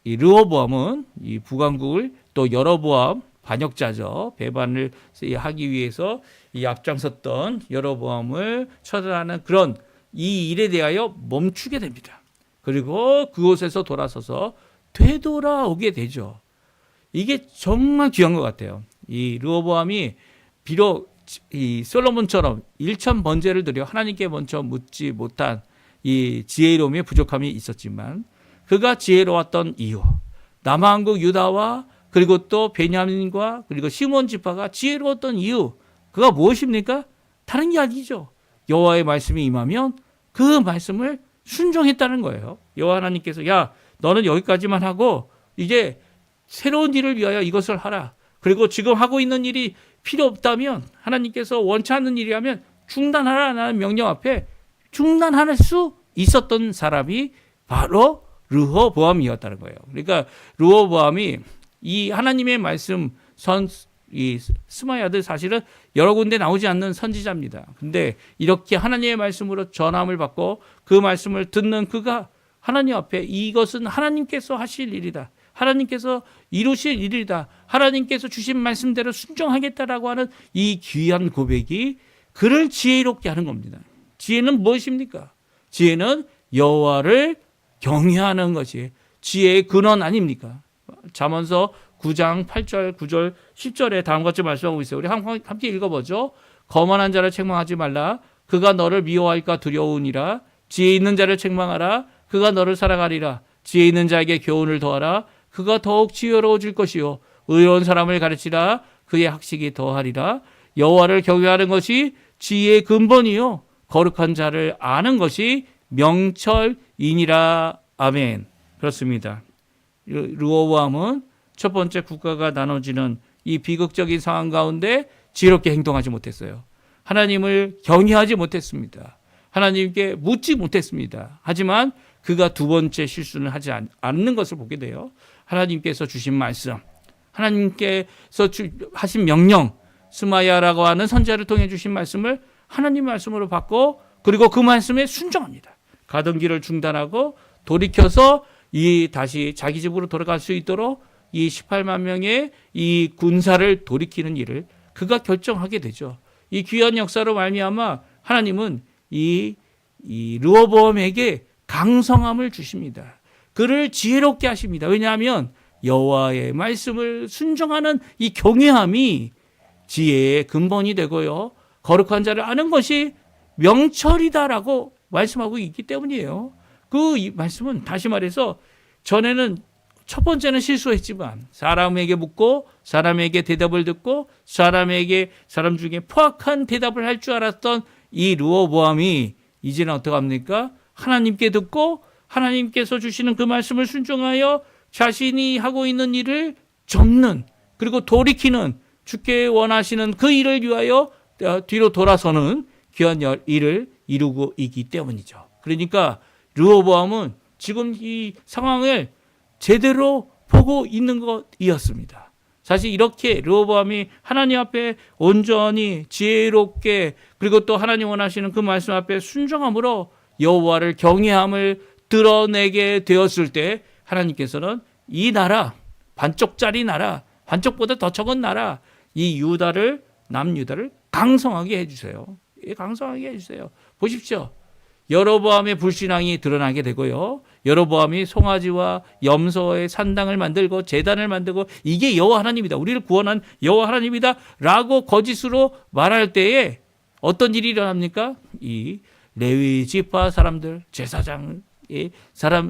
르호보암은 이 북왕국을 또 여로보암 반역자죠. 배반을 하기 위해서 이 앞장섰던 여로보암을 처단하는 그런 이 일에 대하여 멈추게 됩니다. 그리고 그곳에서 돌아서서 되돌아오게 되죠. 이게 정말 귀한 것 같아요. 이 르호보암이 비록 이 솔로몬처럼 1천 번제를 드려 하나님께 먼저 묻지 못한 이 지혜로움의 부족함이 있었지만 그가 지혜로웠던 이유, 남한국 유다와 그리고 또 베냐민과 그리고 시몬 지파가 지혜로웠던 이유, 그가 무엇입니까? 다른 게 아니죠. 여호와의 말씀이 임하면 그 말씀을 순종했다는 거예요. 여호와 하나님께서 야, 너는 여기까지만 하고 이제 새로운 일을 위하여 이것을 하라. 그리고 지금 하고 있는 일이 필요 없다면 하나님께서 원치 않는 일이라면 중단하라는 명령 앞에 중단할 수 있었던 사람이 바로 르호보암이었다는 거예요. 그러니까 르호보암이 이 하나님의 말씀 이 스마야들 사실은 여러 군데 나오지 않는 선지자입니다. 근데 이렇게 하나님의 말씀으로 전함을 받고 그 말씀을 듣는 그가 하나님 앞에 이것은 하나님께서 하실 일이다. 하나님께서 이루실 일이다. 하나님께서 주신 말씀대로 순종하겠다라고 하는 이 귀한 고백이 그를 지혜롭게 하는 겁니다. 지혜는 무엇입니까? 지혜는 여호와를 경외하는 것이 지혜의 근원 아닙니까? 잠언서 9장 8절, 9절, 10절에 다음과 같이 말씀하고 있어요. 우리 함께 읽어보죠. 거만한 자를 책망하지 말라. 그가 너를 미워할까 두려우니라. 지혜 있는 자를 책망하라. 그가 너를 살아가리라. 지혜 있는 자에게 교훈을 더하라. 그가 더욱 지혜로워질 것이요. 의로운 사람을 가르치라. 그의 학식이 더하리라. 여호와를 경외하는 것이 지혜의 근본이요. 거룩한 자를 아는 것이 명철이니라. 아멘. 그렇습니다. 르호보암은 첫 번째 국가가 나눠지는 이 비극적인 상황 가운데 지혜롭게 행동하지 못했어요. 하나님을 경외하지 못했습니다. 하나님께 묻지 못했습니다. 하지만 그가 두 번째 실수는 하지 않는 것을 보게 돼요. 하나님께서 주신 말씀, 하나님께서 하신 명령, 스마야라고 하는 선지자를 통해 주신 말씀을 하나님 말씀으로 받고 그리고 그 말씀에 순종합니다. 가던 길을 중단하고 돌이켜서 다시 자기 집으로 돌아갈 수 있도록 이 18만 명의 이 군사를 돌이키는 일을 그가 결정하게 되죠. 이 귀한 역사로 말미암아 하나님은 이 르호보암에게 강성함을 주십니다. 그를 지혜롭게 하십니다. 왜냐하면 여호와의 말씀을 순종하는 이 경외함이 지혜의 근본이 되고요. 거룩한 자를 아는 것이 명철이다라고 말씀하고 있기 때문이에요. 그 말씀은 다시 말해서 전에는 첫 번째는 실수했지만 사람에게 묻고 사람에게 대답을 듣고 사람 중에 포악한 대답을 할 줄 알았던 이 르호보암이 이제는 어떻게 합니까? 하나님께 듣고 하나님께서 주시는 그 말씀을 순종하여 자신이 하고 있는 일을 접는 그리고 돌이키는 주께 원하시는 그 일을 위하여 뒤로 돌아서는 귀한 일을 이루고 있기 때문이죠. 그러니까 르호보암은 지금 이 상황을 제대로 보고 있는 것이었습니다. 사실 이렇게 르호보암이 하나님 앞에 온전히 지혜롭게 그리고 또 하나님 원하시는 그 말씀 앞에 순종함으로 여호와를 경외함을 드러내게 되었을 때 하나님께서는 이 나라, 반쪽짜리 나라, 반쪽보다 더 적은 나라, 이 유다를, 남유다를 강성하게 해주세요. 강성하게 해주세요. 보십시오. 여로보암의 불신앙이 드러나게 되고요. 여로보암이 송아지와 염소의 산당을 만들고 제단을 만들고 이게 여호와 하나님이다. 우리를 구원한 여호와 하나님이다. 라고 거짓으로 말할 때에 어떤 일이 일어납니까? 이 레위 지파 사람들, 제사장에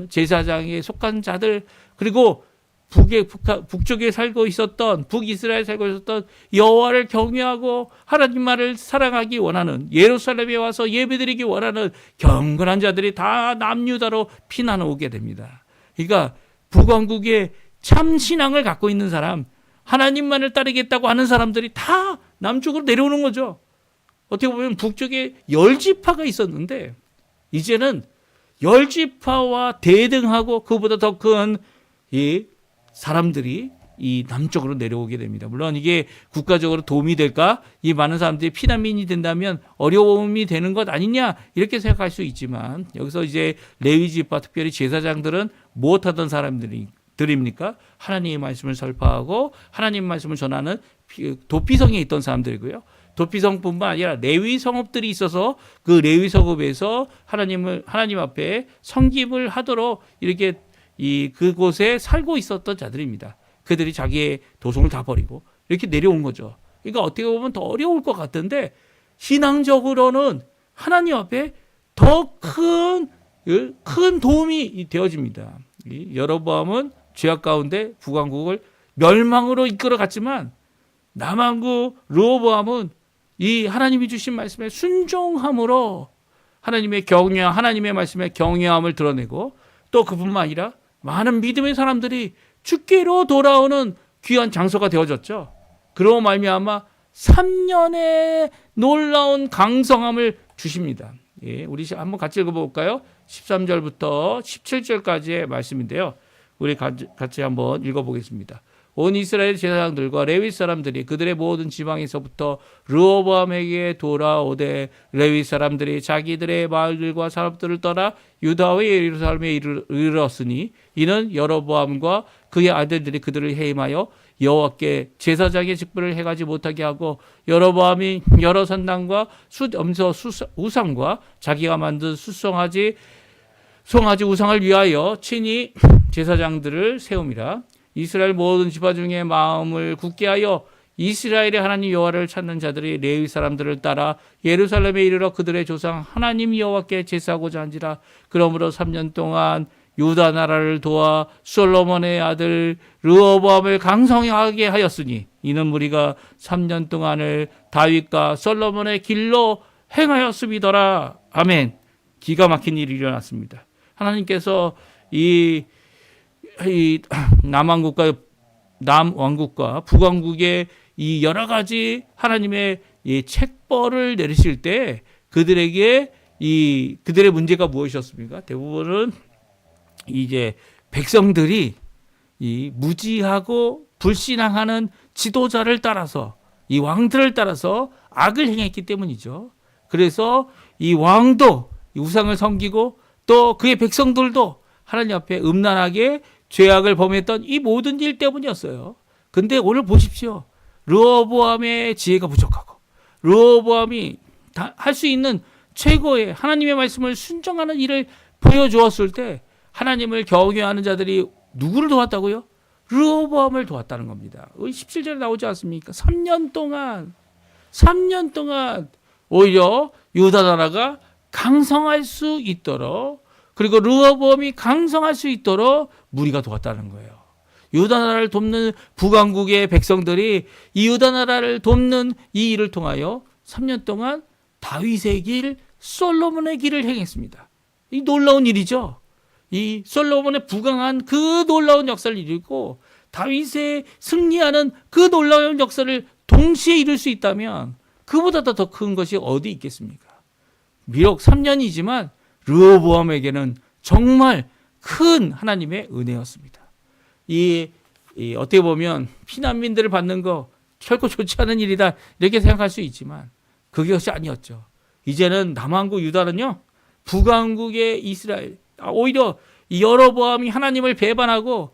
제사장에 속한 자들, 그리고 북쪽에 살고 있었던, 북이스라엘에 살고 있었던 여호와를 경외하고 하나님만을 사랑하기 원하는, 예루살렘에 와서 예배드리기 원하는 경건한 자들이 다 남유다로 피난을 오게 됩니다. 그러니까 북왕국에 참 신앙을 갖고 있는 사람, 하나님만을 따르겠다고 하는 사람들이 다 남쪽으로 내려오는 거죠. 어떻게 보면 북쪽에 10지파가 있었는데 이제는 10지파와 대등하고 그보다 더 큰 이 사람들이 이 남쪽으로 내려오게 됩니다. 물론 이게 국가적으로 도움이 될까? 이 많은 사람들이 피난민이 된다면 어려움이 되는 것 아니냐? 이렇게 생각할 수 있지만 여기서 이제 레위 지파, 특별히 제사장들은 무엇하던 사람들입니까? 하나님의 말씀을 설파하고 하나님의 말씀을 전하는 도피성에 있던 사람들이고요. 도피성뿐만 아니라 레위 성읍들이 있어서 그 레위 성읍에서 하나님 앞에 섬김을 하도록 이렇게 그곳에 살고 있었던 자들입니다. 그들이 자기의 도성을 다 버리고 이렇게 내려온 거죠. 그러니까 어떻게 보면 더 어려울 것 같은데 신앙적으로는 하나님 앞에 더 큰 도움이 되어집니다. 여로보암은 죄악 가운데 북왕국을 멸망으로 이끌어 갔지만 남왕국 르호보암은 이 하나님이 주신 말씀에 순종함으로 하나님의 말씀에 경외함을 드러내고 또 그뿐만 아니라 많은 믿음의 사람들이 주께로 돌아오는 귀한 장소가 되어졌죠. 그로 말미암아 3년의 놀라운 강성함을 주십니다. 예, 우리 한번 같이 읽어볼까요? 13절부터 17절까지의 말씀인데요. 우리 같이 한번 읽어보겠습니다. 온 이스라엘 제사장들과 레위 사람들이 그들의 모든 지방에서부터 르호보암에게 돌아오되 레위 사람들이 자기들의 마을들과 사람들을 떠나 유다와 예루살렘에 이르렀으니 이는 여로보암과 그의 아들들이 그들을 해임하여 여호와께 제사장의 직분을 행하지 못하게 하고 여로보암이 여러 산당과 숫염소 우상과 자기가 만든 송아지 우상을 위하여 친히 제사장들을 세움이라. 이스라엘 모든 지파 중에 마음을 굳게 하여 이스라엘의 하나님 여호와를 찾는 자들이 레위 사람들을 따라 예루살렘에 이르러 그들의 조상 하나님 여호와께 제사하고자 한지라. 그러므로 3년 동안 유다 나라를 도와 솔로몬의 아들 르호보암을 강성하게 하였으니 이는 무리가 3년 동안을 다윗과 솔로몬의 길로 행하였음이더라. 아멘. 기가 막힌 일이 일어났습니다. 하나님께서 이 남왕국과 북왕국의 이 여러 가지 하나님의 이 책벌을 내리실 때 그들의 문제가 무엇이었습니까? 대부분은 이제 백성들이 이 무지하고 불신앙하는 지도자를 따라서 이 왕들을 따라서 악을 행했기 때문이죠. 그래서 이 왕도 우상을 섬기고 또 그의 백성들도 하나님 앞에 음란하게 죄악을 범했던 이 모든 일 때문이었어요. 근데 오늘 보십시오. 르호보암의 지혜가 부족하고 르호보암이 할 수 있는 최고의 하나님의 말씀을 순종하는 일을 보여주었을 때 하나님을 경외하는 자들이 누구를 도왔다고요? 르호보암을 도왔다는 겁니다. 17절에 나오지 않습니까? 3년 동안 오히려 유다 나라가 강성할 수 있도록 그리고 르호보암이 강성할 수 있도록 무리가 도왔다는 거예요. 유다 나라를 돕는 북왕국의 백성들이 이 유다 나라를 돕는 이 일을 통하여 3년 동안 다윗의 길, 솔로몬의 길을 행했습니다. 이 놀라운 일이죠. 이 솔로몬의 부강한 그 놀라운 역사를 이루고 다윗의 승리하는 그 놀라운 역사를 동시에 이룰 수 있다면 그보다 더 큰 것이 어디 있겠습니까? 비록 3년이지만 르호보암에게는 정말 큰 하나님의 은혜였습니다. 어떻게 보면 피난민들을 받는 거 결코 좋지 않은 일이다 이렇게 생각할 수 있지만 그것이 아니었죠. 이제는 남왕국 유다는요 북왕국의 이스라엘 오히려 여로보암이 하나님을 배반하고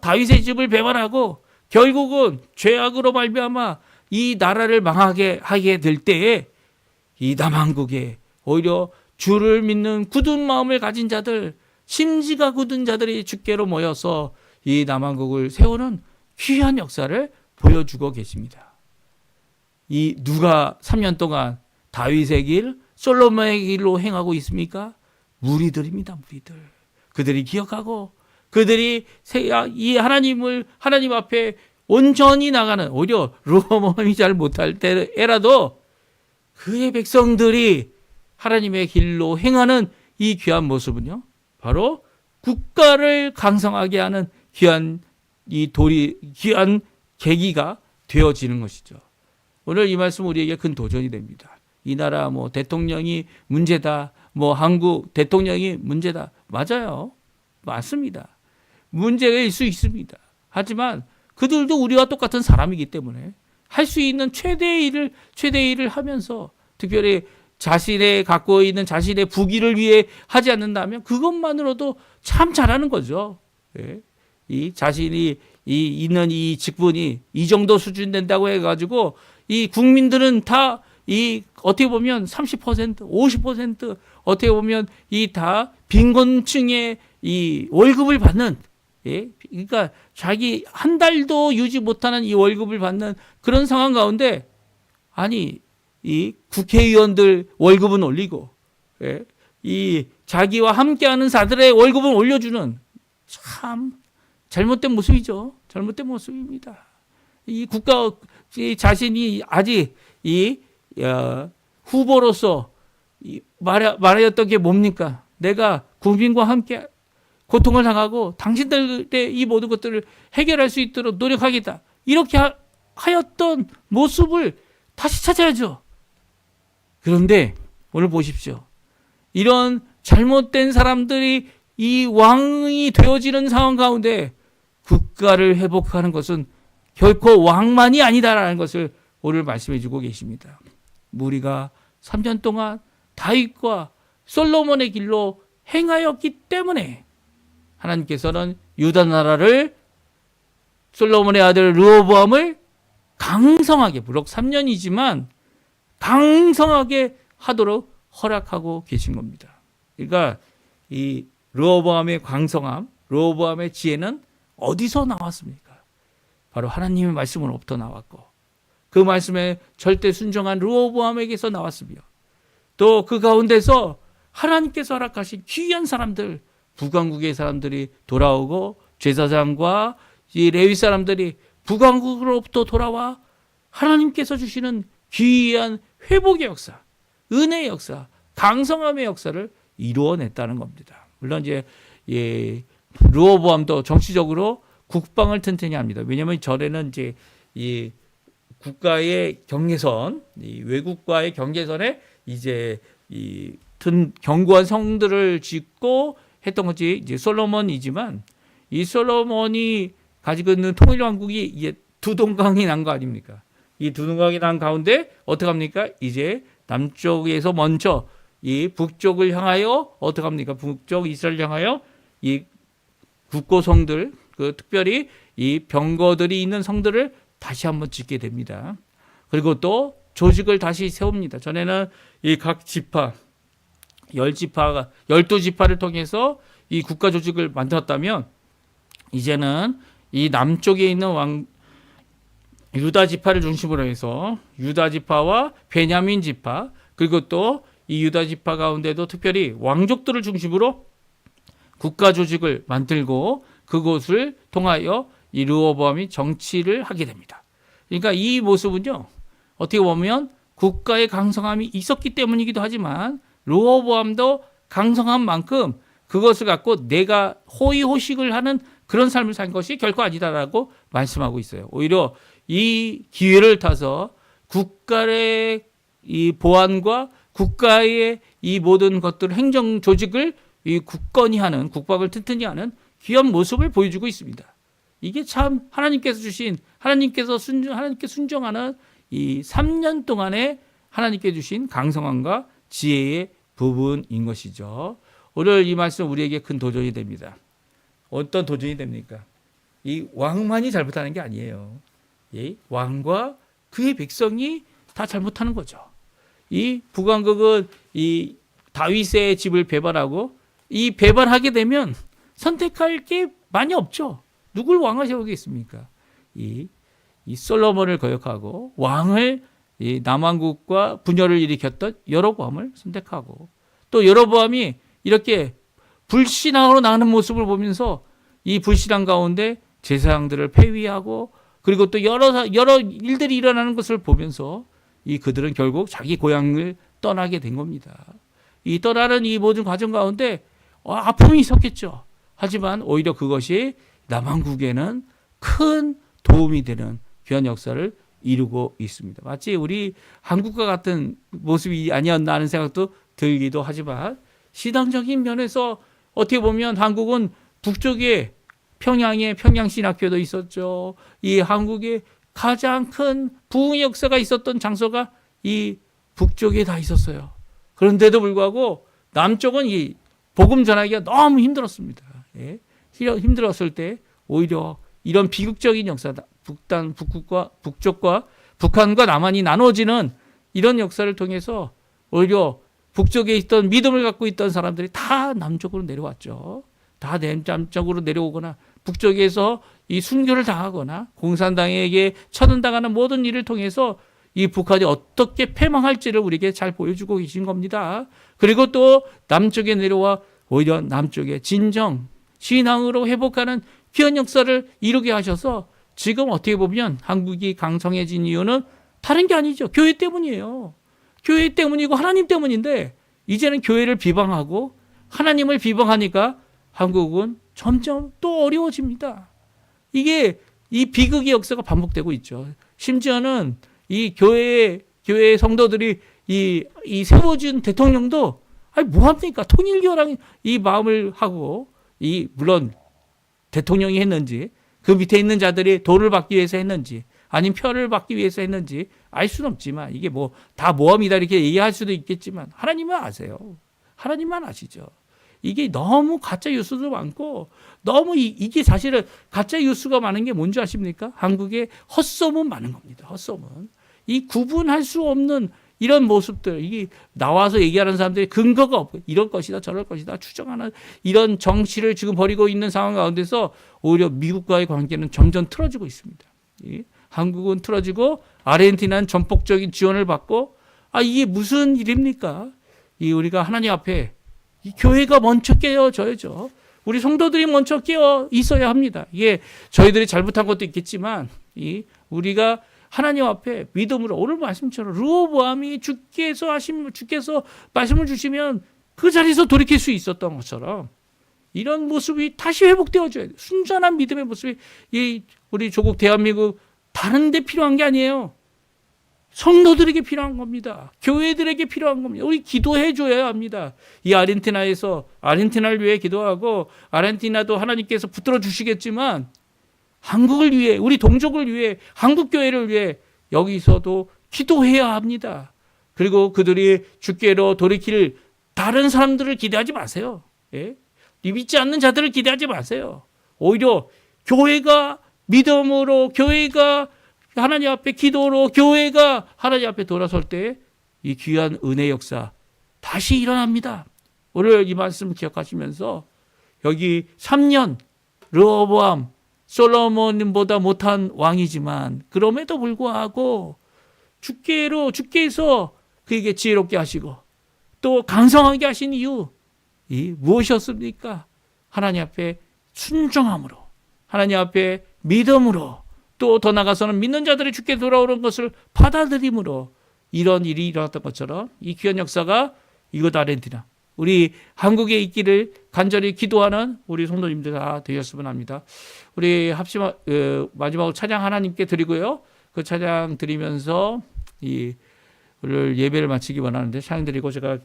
다윗의 집을 배반하고 결국은 죄악으로 말미암아 이 나라를 망하게 하게 될 때에 이 남한국에 오히려 주를 믿는 굳은 마음을 가진 자들, 심지가 굳은 자들이 주께로 모여서 이 남한국을 세우는 귀한 역사를 보여주고 계십니다. 이 누가 3년 동안 다윗의 길, 솔로몬의 길로 행하고 있습니까? 무리들입니다. 무리들. 그들이 기억하고 그들이 이 하나님 앞에 온전히 나가는, 오히려 르호보암이 잘 못할 때라도 그의 백성들이 하나님의 길로 행하는 이 귀한 모습은요, 바로 국가를 강성하게 하는 귀한 귀한 계기가 되어지는 것이죠. 오늘 이 말씀 우리에게 큰 도전이 됩니다. 이 나라 대통령이 문제다, 한국 대통령이 문제다. 맞아요. 맞습니다. 문제일 수 있습니다. 하지만 그들도 우리와 똑같은 사람이기 때문에 할 수 있는 최대의 일을 하면서, 특별히 자신의 갖고 있는 자신의 부귀를 위해 하지 않는다면 그것만으로도 참 잘하는 거죠. 예. 이 자신이 있는 이 직분이 이 정도 수준 된다고 해가지고 이 국민들은 다 어떻게 보면 30%, 50% 어떻게 보면 다 빈곤층의 이 월급을 받는, 예? 그러니까 자기 한 달도 유지 못하는 이 월급을 받는 그런 상황 가운데, 아니 이 국회의원들 월급은 올리고, 예? 이 자기와 함께하는 자들의 월급은 올려주는, 참 잘못된 모습이죠. 잘못된 모습입니다. 이 국가 자신이 아직 후보로서 말하였던 게 뭡니까? 내가 국민과 함께 고통을 당하고 당신들의 이 모든 것들을 해결할 수 있도록 노력하겠다. 이렇게 하였던 모습을 다시 찾아야죠. 그런데 오늘 보십시오. 이런 잘못된 사람들이 이 왕이 되어지는 상황 가운데 국가를 회복하는 것은 결코 왕만이 아니다라는 것을 오늘 말씀해 주고 계십니다. 무리가 3년 동안 다윗과 솔로몬의 길로 행하였기 때문에 하나님께서는 유다 나라를, 솔로몬의 아들 르호보암을 강성하게, 비록 3년이지만 강성하게 하도록 허락하고 계신 겁니다. 그러니까 이 르호보암의 강성함, 르호보암의 지혜는 어디서 나왔습니까? 바로 하나님의 말씀으로부터 나왔고, 그 말씀에 절대 순종한 르호보암에게서 나왔으며, 또 그 가운데서 하나님께서 허락하신 귀한 사람들, 북왕국의 사람들이 돌아오고, 제사장과 이 레위 사람들이 북왕국으로부터 돌아와 하나님께서 주시는 귀한 회복의 역사, 은혜의 역사, 강성함의 역사를 이루어냈다는 겁니다. 물론 이제 르호보암도 정치적으로 국방을 튼튼히 합니다. 왜냐하면 전에는 이제 이 국가의 경계선, 이 외국과의 경계선에 이제 이 견고한 성들을 짓고 했던 것이 이제 솔로몬이지만, 이 솔로몬이 가지고 있는 통일 왕국이 이제 두 동강이 난 거 아닙니까? 이 두 동강이 난 가운데 어떻게 합니까? 이제 남쪽에서 먼저 이 북쪽을 향하여 어떻게 합니까? 북쪽 이스라엘 향하여 이 국고성들, 특별히 이 병거들이 있는 성들을 다시 한번 짓게 됩니다. 그리고 또 조직을 다시 세웁니다. 전에는 이 각 지파, 12지파를 통해서 이 국가 조직을 만들었다면, 이제는 이 남쪽에 있는 유다 지파를 중심으로 해서 유다 지파와 베냐민 지파, 그리고 또 이 유다 지파 가운데도 특별히 왕족들을 중심으로 국가 조직을 만들고, 그곳을 통하여 이 르호보암이 정치를 하게 됩니다. 그러니까 이 모습은요, 어떻게 보면 국가의 강성함이 있었기 때문이기도 하지만, 르호보암도 강성한 만큼 그것을 갖고 내가 호의호식을 하는 그런 삶을 산 것이 결코 아니다라고 말씀하고 있어요. 오히려 이 기회를 타서 국가의 이 보안과 국가의 이 모든 것들, 행정 조직을 이 굳건히 하는, 국방을 튼튼히 하는 귀한 모습을 보여주고 있습니다. 이게 참 하나님께서 주신, 하나님께 순종하는 이 3년 동안에 하나님께 주신 강성함과 지혜의 부분인 것이죠. 오늘 이 말씀 우리에게 큰 도전이 됩니다. 어떤 도전이 됩니까? 이 왕만이 잘못하는 게 아니에요. 예? 왕과 그의 백성이 다 잘못하는 거죠. 이 북왕국은 이 다윗의 집을 배반하고 이 배반하게 되면 선택할 게 많이 없죠. 누굴 왕을 세우겠습니까? 이 솔로몬을 거역하고 왕을 이 남왕국과 분열을 일으켰던 여로보암을 선택하고 또 여로보암이 이렇게 불신앙으로 나가는 모습을 보면서 이 불신앙 가운데 제사장들을 폐위하고 그리고 또 여러 일들이 일어나는 것을 보면서 이 그들은 결국 자기 고향을 떠나게 된 겁니다. 이 떠나는 이 모든 과정 가운데 아픔이 있었겠죠. 하지만 오히려 그것이 남한국에는 큰 도움이 되는 귀한 역사를 이루고 있습니다. 마치 우리 한국과 같은 모습이 아니었나 하는 생각도 들기도 하지만 신앙적인 면에서 어떻게 보면 한국은 북쪽에 평양에 평양신학교도 있었죠. 이 한국에 가장 큰 부흥의 역사가 있었던 장소가 이 북쪽에 다 있었어요. 그런데도 불구하고 남쪽은 이 복음 전하기가 너무 힘들었습니다. 예? 힘들었을 때 오히려 이런 비극적인 역사다. 북쪽과 북한과 남한이 나눠지는 이런 역사를 통해서 오히려 북쪽에 있던 믿음을 갖고 있던 사람들이 다 남쪽으로 내려왔죠. 다 남쪽으로 내려오거나 북쪽에서 이 순교를 당하거나 공산당에게 처단당하는 모든 일을 통해서 이 북한이 어떻게 패망할지를 우리에게 잘 보여주고 계신 겁니다. 그리고 또 남쪽에 내려와 오히려 남쪽에 진정 신앙으로 회복하는 귀한 역사를 이루게 하셔서 지금 어떻게 보면 한국이 강성해진 이유는 다른 게 아니죠. 교회 때문이에요. 교회 때문이고 하나님 때문인데 이제는 교회를 비방하고 하나님을 비방하니까 한국은 점점 또 어려워집니다. 이게 이 비극의 역사가 반복되고 있죠. 심지어는 이 교회 성도들이 이 세워준 대통령도 아니 뭐합니까? 통일교랑 이 마음을 하고 물론 대통령이 했는지 그 밑에 있는 자들이 돈을 받기 위해서 했는지 아니면 표를 받기 위해서 했는지 알 수는 없지만 이게 뭐 다 모함이다 이렇게 얘기할 수도 있겠지만 하나님은 아세요. 하나님만 아시죠. 이게 너무 가짜 뉴스도 많고 너무 이게 사실은 가짜 뉴스가 많은 게 뭔지 아십니까? 한국에 헛소문 많은 겁니다. 헛소문. 이 구분할 수 없는 이런 모습들, 이게 나와서 얘기하는 사람들이 근거가 없고 이럴 것이다 저럴 것이다 추정하는 이런 정치를 지금 벌이고 있는 상황 가운데서 오히려 미국과의 관계는 점점 틀어지고 있습니다. 한국은 틀어지고 아르헨티나는 전폭적인 지원을 받고 이게 무슨 일입니까? 우리가 하나님 앞에 이 교회가 먼저 깨어져야죠. 우리 성도들이 먼저 깨어 있어야 합니다. 이게 저희들이 잘못한 것도 있겠지만 우리가 하나님 앞에 믿음으로 오늘 말씀처럼 르호보암이 주께서 말씀을 주시면 그 자리에서 돌이킬 수 있었던 것처럼 이런 모습이 다시 회복되어져야 돼요. 순전한 믿음의 모습이 우리 조국 대한민국 다른 데 필요한 게 아니에요. 성도들에게 필요한 겁니다. 교회들에게 필요한 겁니다. 우리 기도해 줘야 합니다. 이 아르헨티나를 위해 기도하고 아르헨티나도 하나님께서 붙들어 주시겠지만 한국을 위해 우리 동족을 위해 한국 교회를 위해 여기서도 기도해야 합니다. 그리고 그들이 주께로 돌이킬 다른 사람들을 기대하지 마세요. 예? 믿지 않는 자들을 기대하지 마세요. 오히려 교회가 믿음으로 교회가 하나님 앞에 기도로 교회가 하나님 앞에 돌아설 때 이 귀한 은혜 역사 다시 일어납니다. 오늘 이 말씀 기억하시면서 여기 3년 르호보암 솔로몬보다 못한 왕이지만 그럼에도 불구하고 주께서 그에게 지혜롭게 하시고 또 강성하게 하신 이유 무엇이었습니까? 하나님 앞에 순종함으로 하나님 앞에 믿음으로 또 더 나아가서는 믿는 자들이 주께 돌아오는 것을 받아들임으로 이런 일이 일어났던 것처럼 이 귀한 역사가 이곳 아르헨티나 우리 한국에 있기를 간절히 기도하는 우리 성도님들 다 되셨으면 합니다. 우리 마지막으로 찬양 하나님께 드리고요. 그 찬양 드리면서 오늘 예배를 마치기 원하는데 찬양 드리고 제가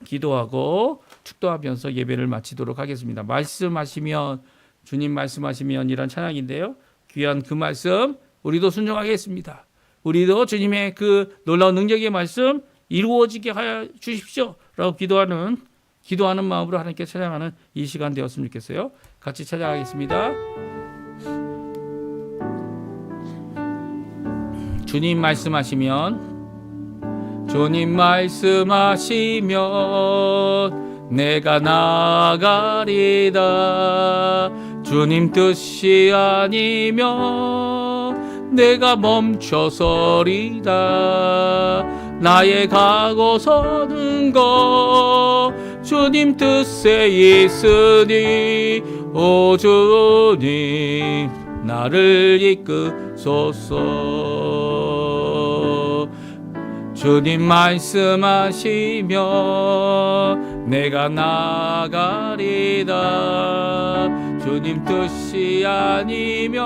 기도하고 축도하면서 예배를 마치도록 하겠습니다. 주님 말씀하시면 이런 찬양인데요. 귀한 그 말씀 우리도 순종하겠습니다. 우리도 주님의 그 놀라운 능력의 말씀 이루어지게 하여 주십시오 라고 기도하는 마음으로 하나님께 찬양하는 이 시간 되었으면 좋겠어요. 같이 찬양하겠습니다. 주님 말씀하시면 내가 나가리다. 주님 뜻이 아니면 내가 멈춰서리다. 나의 가고 서는 것 주님 뜻에 있으니 오 주님 나를 이끄소서. 주님 말씀하시면 내가 나가리다. 주님 뜻이 아니면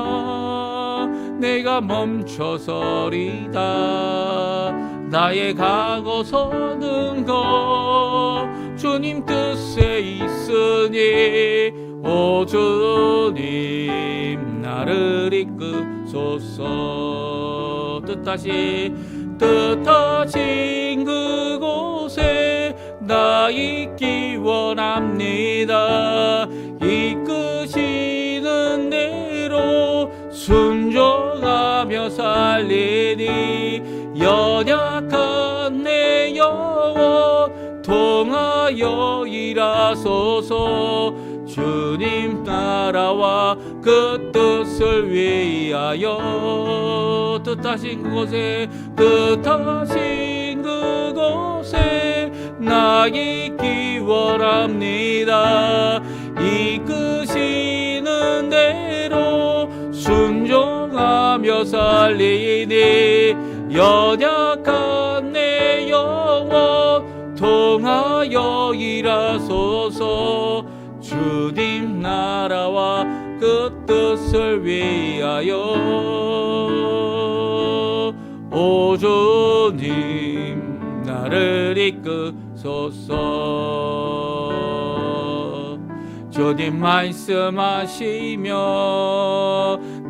내가 멈춰서리다. 나의 가고 서는 것 주님 뜻에 있으니 오 주님 나를 이끄소서. 뜻하신 그곳에 나 있기 원합니다. 이끄시는 대로 순종하며 살리니 연약한 내 영혼 통하여 일하소서. 주님 나라와 그 뜻을 위하여 뜻하신 그곳에 나 있기 원합니다. 이끄시는 대로 순종하며 살리니 연약한 내 영혼 통하여 일하소서. 주님 나라와 그 뜻을 위하여 오 주님 나를 이끄소서. 주님 말씀하시면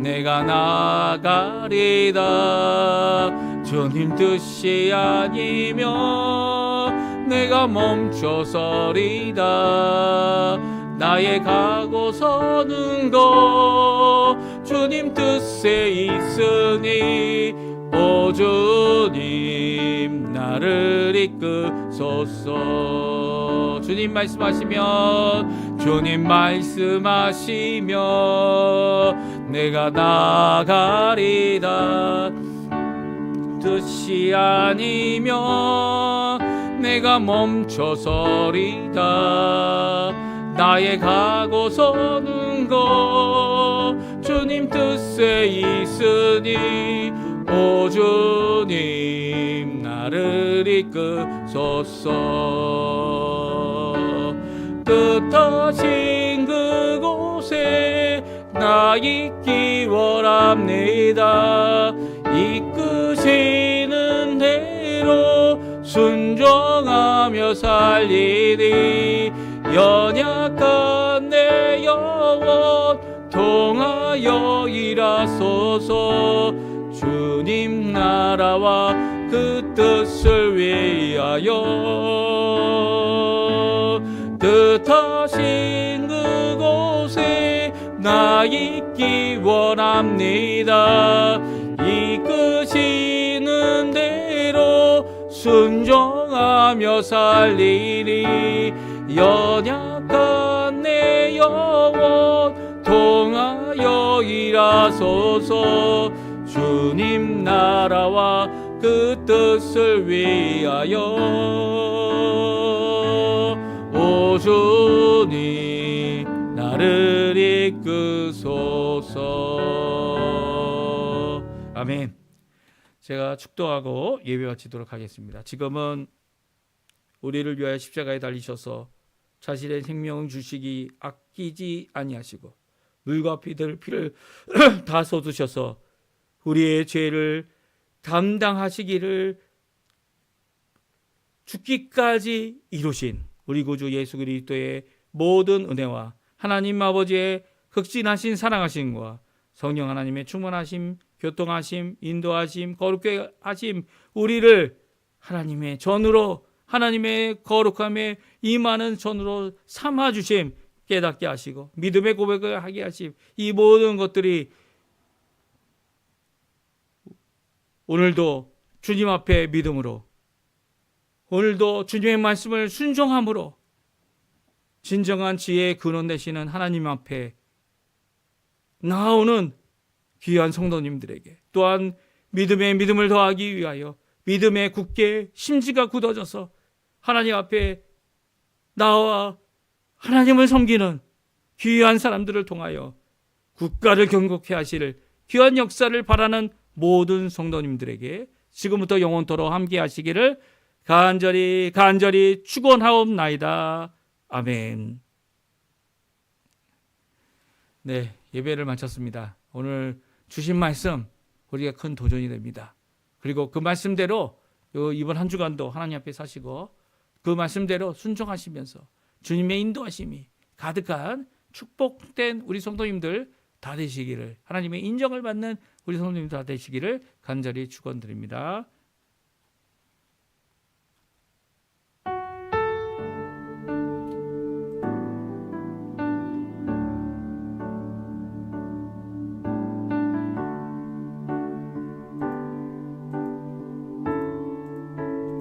내가 나가리다. 주님 뜻이 아니면 내가 멈춰서리다. 나의 가고 서는 것 주님 뜻에 있으니 오 주님 나를 이끄소서. 주님 말씀하시면 내가 나가리다. 뜻이 아니면 내가 멈춰서리다. 나의 가고 서는 것 주님 뜻에 있으니 오 주님 나를 이끄소서. 뜻하신 그곳에 나 있기 원합니다. 이끄시는 대로 순종하며 살리니 연약한 내 영혼 통하여 일하소서. 주님 나라와 그 뜻을 위하여 뜻하신 그곳에 나 있기 원합니다. 이끄시는 대로 순종하며 살리니 연약한 내 영혼 통하여 일하소서. 주님 나라와 그 뜻을 위하여 오 주님 나를 이끄소서. 아멘. 제가 축도하고 예배 마치도록 하겠습니다. 지금은 우리를 위하여 십자가에 달리셔서 자신의 생명을 주시기 아끼지 아니하시고 물과 피를 다 쏟으셔서 우리의 죄를 담당하시기를 죽기까지 이루신 우리 구주 예수 그리스도의 모든 은혜와 하나님 아버지의 극진하신 사랑하심과 성령 하나님의 충만하심, 교통하심, 인도하심, 거룩하게 하심, 우리를 하나님의 전으로, 하나님의 거룩함에 임하는 전으로 삼아주심, 깨닫게 하시고 믿음의 고백을 하게 하심, 이 모든 것들이 오늘도 주님 앞에 믿음으로, 오늘도 주님의 말씀을 순종함으로 진정한 지혜의 근원 되시는 하나님 앞에 나아오는 귀한 성도님들에게, 또한 믿음에 믿음을 더하기 위하여 믿음에 굳게 심지가 굳어져서 하나님 앞에 나와 하나님을 섬기는 귀한 사람들을 통하여 국가를 경고케 하실 귀한 역사를 바라는 모든 성도님들에게 지금부터 영원토록 함께 하시기를 간절히 축원하옵나이다. 아멘. 네, 예배를 마쳤습니다. 오늘 주신 말씀 우리가 큰 도전이 됩니다. 그리고 그 말씀대로 이번 한 주간도 하나님 앞에 사시고 그 말씀대로 순종하시면서 주님의 인도하심이 가득한 축복된 우리 성도님들 다 되시기를, 하나님의 인정을 받는 우리 성도님들 다 되시기를 간절히 축원드립니다.